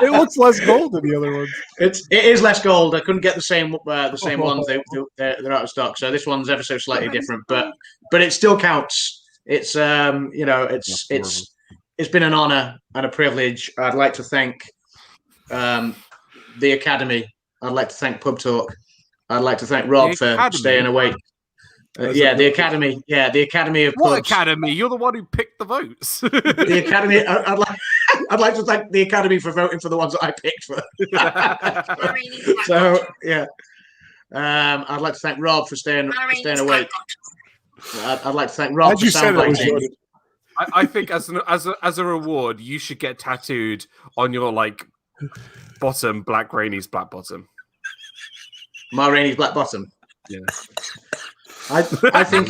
It looks less gold than the other ones. It is less gold. I couldn't get the same ones. They're out of stock. So this one's ever so slightly different, but it still counts. It's it's been an honor and a privilege. I'd like to thank the Academy. I'd like to thank Pub Talk. I'd like to thank Rob for staying awake. The Academy. Yeah, the Academy of What Pubs. Academy? You're the one who picked the votes. The Academy. I'd like to thank the Academy for voting for the ones that I picked for. So yeah, I'd like to thank Rob for staying awake. I'd like to thank Rob for soundbiting. I think as a reward, you should get tattooed on your bottom, Black Rainey's black bottom. Ma Rainey's black bottom. Yeah. I think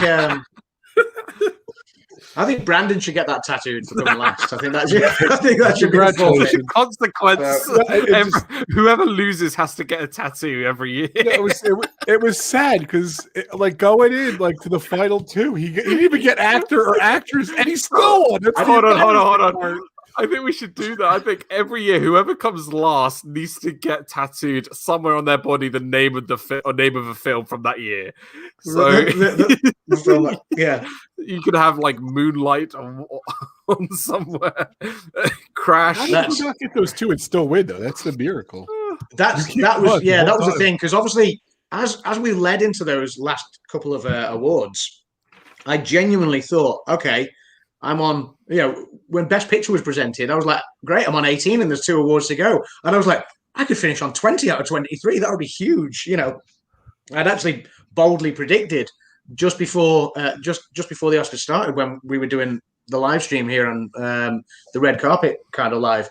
I think Brandon should get that tattooed for coming last. I think that should be the Congratulations. Consequence. Whoever loses has to get a tattoo every year. Yeah, it was sad because like going in like to the final two, he didn't even get actor or actress, and he's still on. Hold on. I think we should do that. I think every year, whoever comes last needs to get tattooed somewhere on their body the name of name of a film from that year. So the film, yeah, you could have like Moonlight on somewhere. Crash. How did you not get those two and still win though? That's the miracle. That was the thing, because obviously as we led into those last couple of awards, I genuinely thought, okay, I'm on, when Best Picture was presented, I was like, great, I'm on 18 and there's 2 awards to go. And I was like, I could finish on 20 out of 23. That would be huge. I'd actually boldly predicted just before the Oscars started, when we were doing the live stream here on the red carpet kind of live.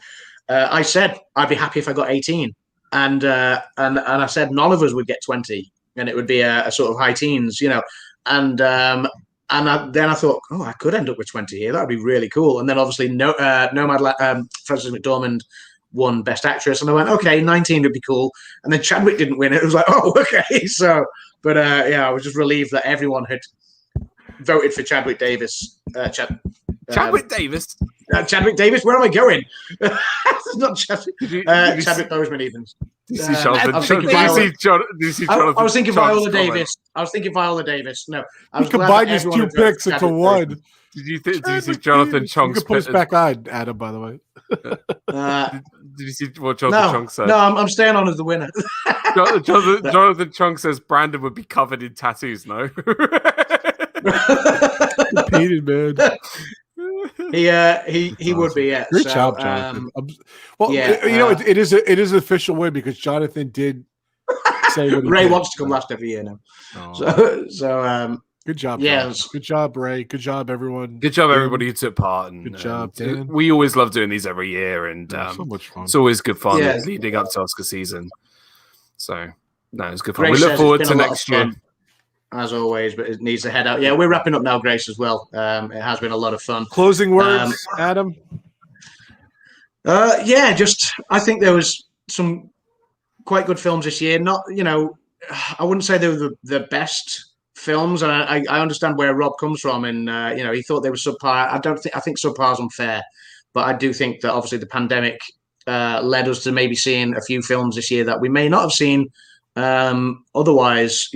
I said I'd be happy if I got 18, and I said none of us would get 20, and it would be a sort of high teens, and then I thought, I could end up with 20 here. That would be really cool. And then obviously Frances McDormand won Best Actress, and I went, okay, 19 would be cool. And then Chadwick didn't win it. It was like, okay. So, but I was just relieved that everyone had voted for Chadwick Davis. Chadwick Davis? Chadwick Davis? Where am I going? It's not Chadwick. Chadwick Boseman even. I was thinking Viola Davis. I was thinking Viola Davis. No, I was combined his 2 picks into one. Did you see Jonathan Chong's? You can put us back on, Adam. By the way. Did you see what Jonathan Chong said? No, I'm staying on as the winner. Jonathan Chong says Brandon would be covered in tattoos. No. Competed, man. He awesome. Would be, yeah. Great job, Jonathan. It is an official win because Jonathan did say what Ray wants to come last every year now. Oh. So good job. Yes. Good job, Ray. Good job, everyone. Good job, everybody who took part. And, good job, Dan. We always love doing these every year, and so much fun. It's always good fun leading up to Oscar season. So it's good fun. We look forward to next year. As always, but it needs to head out. Yeah, we're wrapping up now, Grace, as well. It has been a lot of fun. Closing words, Adam? I think there was some quite good films this year. Not, I wouldn't say they were the best films, and I understand where Rob comes from, and he thought they were subpar. I think subpar is unfair, but I do think that obviously the pandemic led us to maybe seeing a few films this year that we may not have seen otherwise.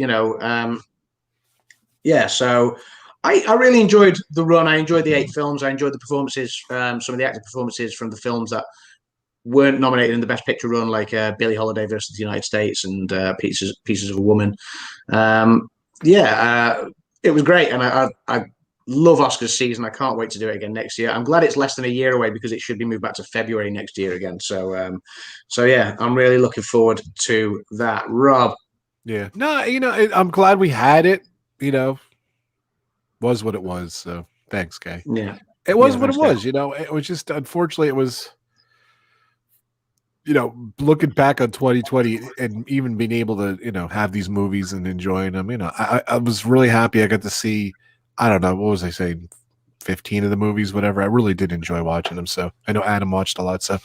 So I really enjoyed the run. I enjoyed the 8 films. I enjoyed the performances, some of the acting performances from the films that weren't nominated in the Best Picture run, like Billie Holiday versus the United States and Pieces of a Woman. It was great, and I love Oscars season. I can't wait to do it again next year. I'm glad it's less than a year away because it should be moved back to February next year again. So I'm really looking forward to that. Rob? Yeah. No, I'm glad we had it. Was what it was. So thanks, Kay. Yeah, it was what it was. It was just, unfortunately, it was. Looking back on 2020 and even being able to have these movies and enjoying them. I was really happy. I got to see. I don't know, what was I saying? 15 of the movies, whatever. I really did enjoy watching them. So I know Adam watched a lot. So,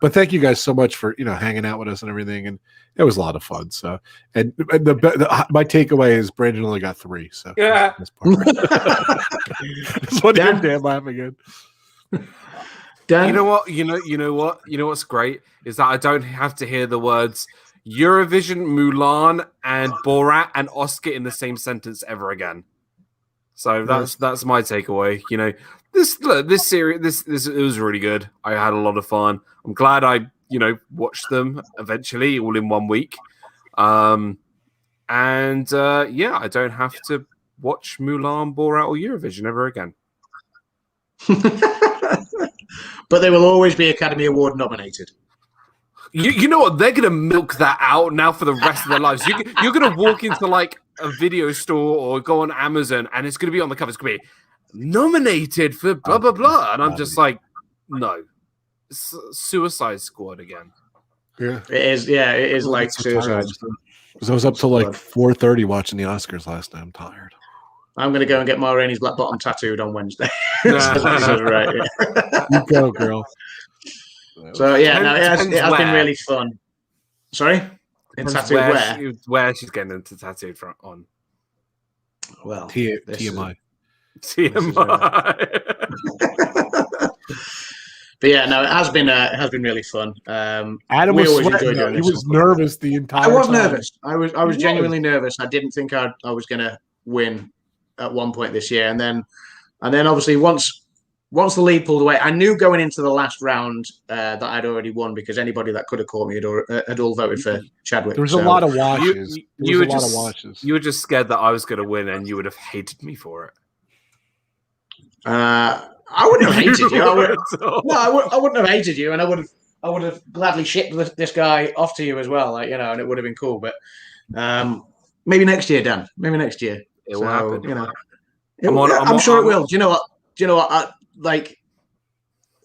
but thank you guys so much for hanging out with us and everything. And it was a lot of fun. So, and my takeaway is Brandon only got 3. So yeah, that's what Dan laughing again. Dan? You know what's great is that I don't have to hear the words Eurovision, Mulan, and Borat and Oscar in the same sentence ever again. So that's my takeaway. This series, this it was really good. I had a lot of fun. I'm glad I watched them eventually all in one week. I don't have to watch Mulan, Borat, or Eurovision ever again. But they will always be Academy Award nominated. You know what? They're going to milk that out now for the rest of their lives. You're going to walk into like a video store or go on Amazon and it's going to be on the cover. It's going to be nominated for blah, blah, blah. And I'm just like, no. Suicide Squad again. Yeah. It is. Yeah, it is like Suicide Squad. Because I was up till like 4:30 watching the Oscars last night. I'm tired. I'm going to go and get Ma Rainey's black bottom tattooed on Wednesday. Nah. Right. Yeah. You go, girl. So yeah, no, it has Depends been where. really fun. Sorry, it's Depends tattooed where she's getting into tattooed from on. Well, TMI. TMI. But yeah, no, it has been really fun. Adam we was always sweating, enjoy though. doing He this. was nervous the entire I was time. nervous. I was was. genuinely nervous. I didn't think I was going to win at one point this year, and then obviously once the lead pulled away, I knew going into the last round that I'd already won because anybody that could have caught me had all voted for Chadwick. There was a lot of watches. You were just scared that I was going to win, and you would have hated me for it. I wouldn't have hated you. I wouldn't have hated you, and I would have gladly shipped this guy off to you as well, like, you know, and it would have been cool. But maybe next year, Dan. Maybe next year. It will happen. You know, I'm sure it will. Do you know what?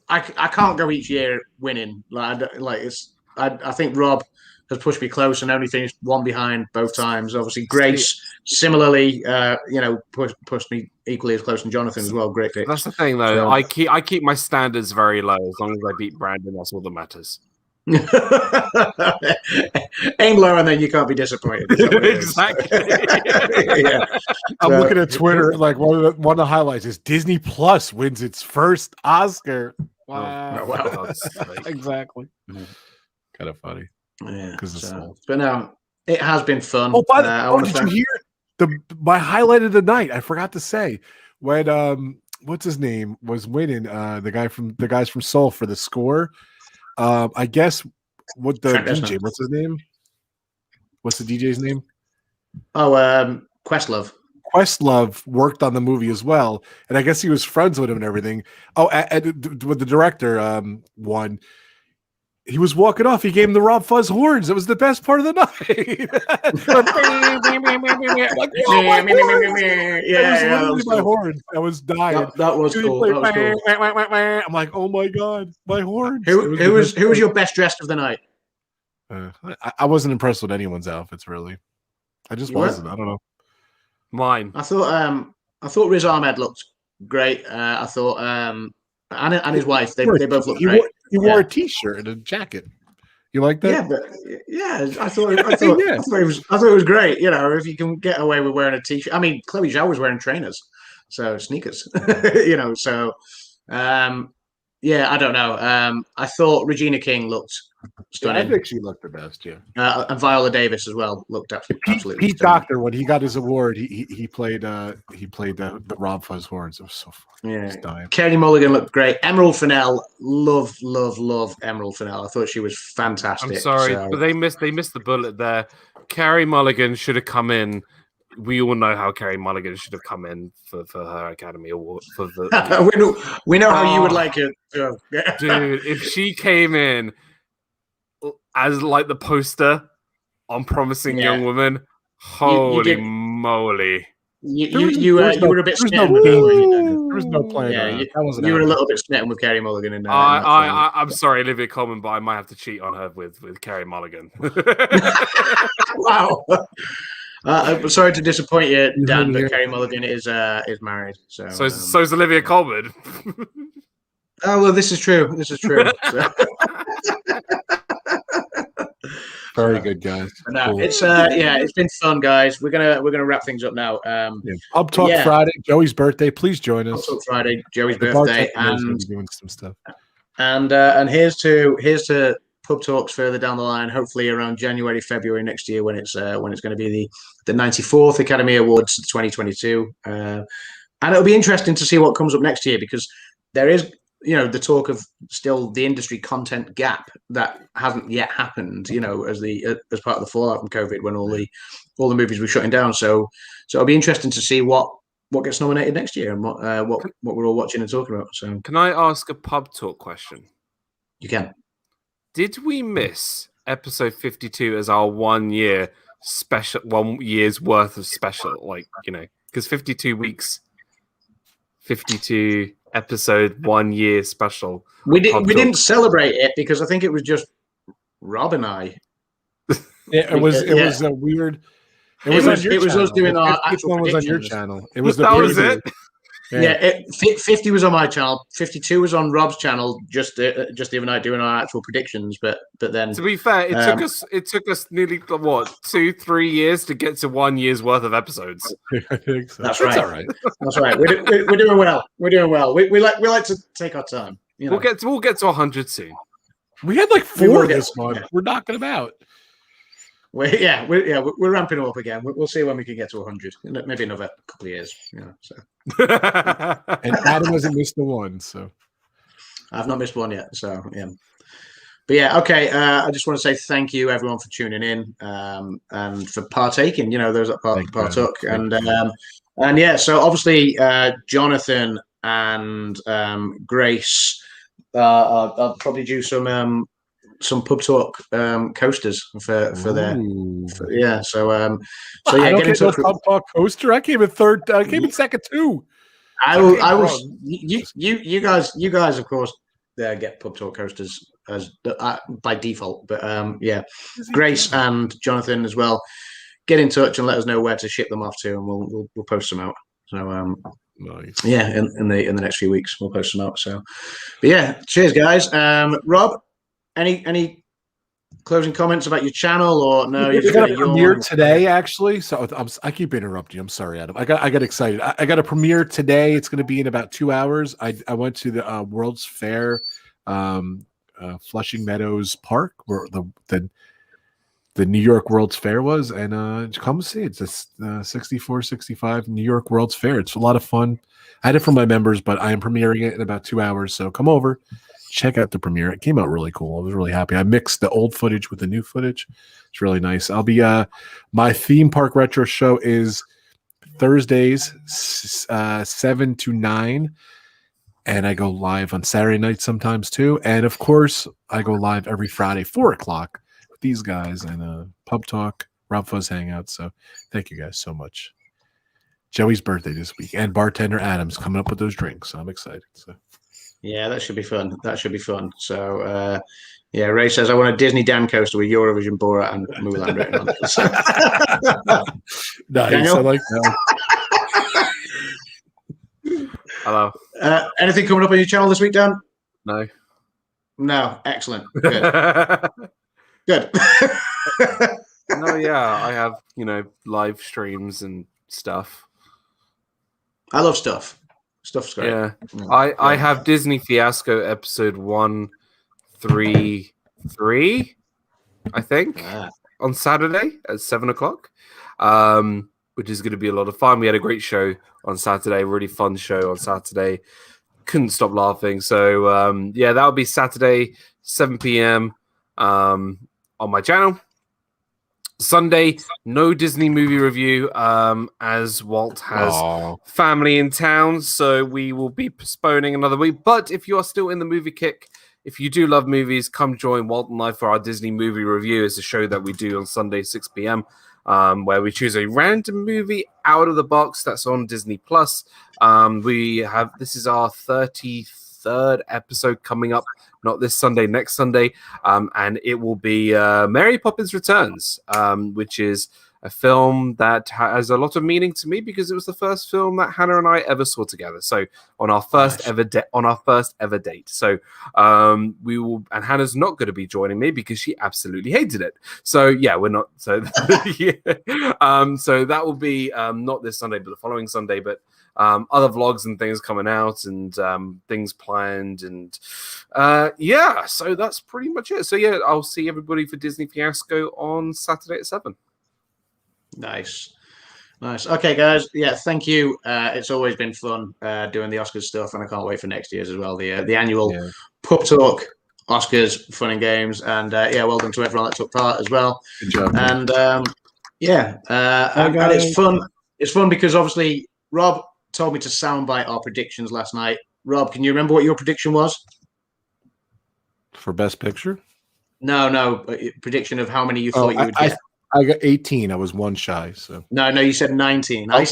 I can't go each year winning. I think Rob has pushed me close and only finished one behind both times. Obviously, Grace similarly, pushed me equally as close, and Jonathan as well. Great picks. That's the thing, though. So, I keep my standards very low. As long as I beat Brandon, that's all that matters. Aim low, and then you can't be disappointed. Exactly. Yeah. I'm looking at Twitter. Like one of the highlights is Disney Plus wins its first Oscar. Wow! Wow. Exactly. Kind of funny. Yeah. But no, it has been fun. Oh, by the way, did you hear my highlight of the night? I forgot to say when what's his name was winning. The guys from Soul for the score. I guess what the DJ? What's his name? What's the DJ's name? Oh, Questlove. Questlove worked on the movie as well, and I guess he was friends with him and everything. Oh, and with the director, won. He was walking off. He gave him the RobFuz horns. It was the best part of the night. My horns. I was dying. That was cool. I'm like, oh my god, my horns. Who was your best dressed of the night? I wasn't impressed with anyone's outfits, really. I just wasn't. I don't know. Mine. I thought Riz Ahmed looked great. I thought and his wife, they both looked great. He wore a t-shirt and a jacket. You like that? I thought it was great. You know, if you can get away with wearing a t-shirt. I mean, Chloe Zhao was wearing trainers, so sneakers. You know, so I don't know. I thought Regina King looked stunning. I think she looked the best. Yeah, and Viola Davis as well looked absolutely. Pete Docter, when he got his award, he played the RobFuz horns. It was so fun. Yeah, Carey Mulligan looked great. Emerald Fennell, love Emerald Fennell. I thought she was fantastic. I'm sorry, but they missed the bullet there. Carey Mulligan should have come in. We all know how Carey Mulligan should have come in for her Academy Award. For the we know how you would like it, dude. If she came in as like the poster on Promising Young Woman, holy moly! You were a bit smitten. There was no plan. You were a little bit smitten with Carey Mulligan in there. I'm sorry, Olivia Colman, but I might have to cheat on her with Carey Mulligan. Wow. I'm sorry to disappoint you, Dan, but Carey Mulligan is married. So is Olivia Colman. Oh well, this is true. Very good, guys. No, cool. It's been fun, guys. We're gonna wrap things up now. Pub Talk Friday, Joey's birthday. Please join us. Pub Talk Friday, Joey's birthday, and doing some stuff. And here's to Pub Talks further down the line. Hopefully around January, February next year, when it's going to be the 94th Academy Awards 2022, and it'll be interesting to see what comes up next year, because there is, you know, the talk of still the industry content gap that hasn't yet happened, you know, as part of the fallout from COVID, when all the movies were shutting down. So it'll be interesting to see what gets nominated next year and what we're all watching and talking about. So can I ask a Pub Talk question? You can. Did we miss episode 52 as our 1 year's worth of special? Like, you know, because 52 weeks, 52 episode 1 year special. We didn't celebrate it because I think it was just Rob and I. It was a weird. It was us doing our The 50th actual one was on your predictions. channel. It was the That was preview. it. Yeah, 50 was on my channel. 52 was on Rob's channel. Just the other night doing our actual predictions. But then To be fair, it took us nearly what 2-3 years to get to 1 year's worth of episodes. I think so. That's That's right. all right. That's right. We're doing well. We're doing well. We like to take our time. You know. We'll get to 100 soon. We had like We will 4 get- this month. yeah. We're knocking them out. We're ramping them up again. We'll see when we can get to 100. Maybe another couple of years. So And Adam hasn't missed the one, so I've not missed one yet. So yeah. But yeah, okay. I just want to say thank you, everyone, for tuning in and for partaking. Those that partook, and yeah. So obviously, Jonathan and Grace I'll probably do some pub talk coasters for their yeah. So yeah, I don't get in get no touch with. pub talk coaster. I came in third. I came in second too. I will. You guys, of course, get pub talk coasters as by default. But yeah, Grace and Jonathan as well. Get in touch and let us know where to ship them off to, and we'll post them out. So Nice. yeah, in the next few weeks we'll post them out. So, but yeah, cheers, guys. Rob, any closing comments about your channel, or no? You're just got a gonna premiere yawn? today, actually. So I keep interrupting you. I'm sorry, Adam. I got excited. I got a premiere today. It's going to be in about 2 hours. I went to the World's Fair, Flushing Meadows Park, where the New York World's Fair was, and come see it. It's a 64, 65 New York World's Fair. It's a lot of fun. I had it for my members, but I am premiering it in about 2 hours. So come over, check out the premiere. It came out really cool. I was really happy. I mixed the old footage with the new footage. It's really nice. I'll be my theme park retro show is Thursdays 7 to 9. And I go live on Saturday nights sometimes too. And of course, I go live every Friday, 4 o'clock. These guys and pub talk, RobFuz hangout. So thank you guys so much. Joey's birthday this week, and bartender Adam's coming up with those drinks. So I'm excited. So Yeah, that should be fun. So yeah, Ray says I want a DizneyDan coaster with Eurovision, Borat, and Mulan written on it. So, nice. Daniel? I like that. Hello. Anything coming up on your channel this week, Dan? No. No. Excellent. Good. Good. No, yeah, I have, live streams and stuff. I love stuff. Stuff's great. Yeah. I have Disney Fiasco episode 133, I think, on Saturday at 7 o'clock, which is going to be a lot of fun. We had a great show on Saturday, really fun show on Saturday. Couldn't stop laughing. So, yeah, that'll be Saturday, 7 p.m. On my channel. Sunday, no Disney movie review, as Walt has family in town, so we will be postponing another week. But if you are still in the movie kick, if you do love movies, come join Walt and I for our Disney movie review. It's a show that we do on Sunday, 6 p.m., where we choose a random movie out of the box that's on Disney Plus. This is our 33rd episode coming up. Not this Sunday, next Sunday, and it will be Mary Poppins Returns, which is a film that has a lot of meaning to me because it was the first film that Hannah and I ever saw together. So on our first ever date. So we will, and Hannah's not going to be joining me because she absolutely hated it. So yeah, we're not. So yeah. So that will be not this Sunday, but the following Sunday. But other vlogs and things coming out and things planned and yeah, so that's pretty much it. So yeah, I'll see everybody for Disney Fiasco on Saturday at 7. Nice. Okay, guys. Yeah, thank you. It's always been fun doing the Oscars stuff, and I can't wait for next year's as well. The annual Pub Talk Oscars Fun and Games, and yeah, well done to everyone that took part as well. Good job. And yeah, and it's fun. It's fun because obviously Rob told me to soundbite our predictions last night. Rob, can you remember what your prediction was? For Best Picture? No, prediction of how many you thought you would get. I got 18. I was one shy. So no, you said 19. I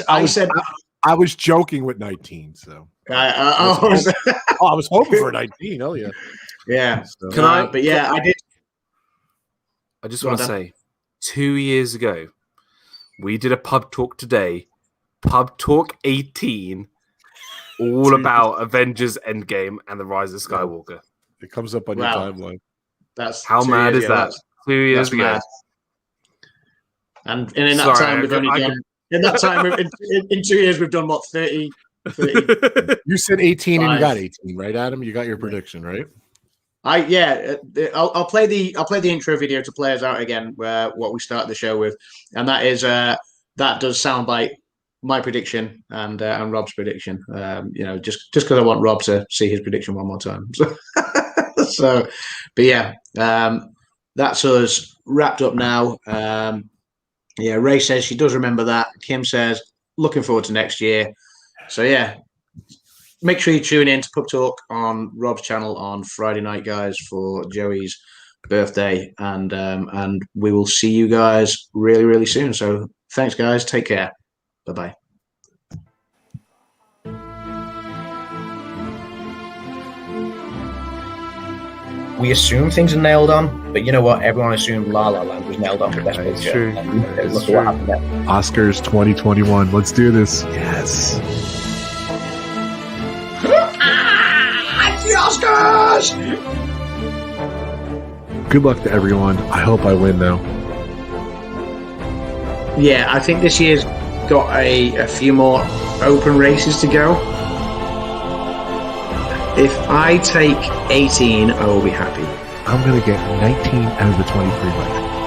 was joking with 19. So I was hoping for 19. Oh yeah, yeah. So, But yeah, I did. I just want to say, 2 years ago, We did a pub talk today. Pub Talk 18. All about Avengers Endgame and the Rise of Skywalker. It comes up on your timeline. That's how mad is that? 2 years ago. Mad. And in that time, we've only done. In that time, in 2 years, we've done what 30. You said 18 and you got 18, right, Adam? You got your prediction, right? I'll play the intro video to play us out again, what we started the show with, and that is that does sound like my prediction and Rob's prediction. Just because I want Rob to see his prediction one more time. But that's us wrapped up now. Ray says she does remember that. Kim says looking forward to next year. So make sure you tune in to Pub Talk on Rob's channel on Friday night, guys, for Joey's birthday, and we will see you guys really, really soon. So thanks, guys. Take care. Bye-bye. We assume things are nailed on, but you know what? Everyone assumed La La Land was nailed on for Best Picture. True. Look at what happened there. Oscars 2021. Let's do this. Yes. The Oscars! Good luck to everyone. I hope I win, though. Yeah, I think this year's got a few more open races to go. If I take 18, I will be happy. I'm going to get 19 out of the 23 right.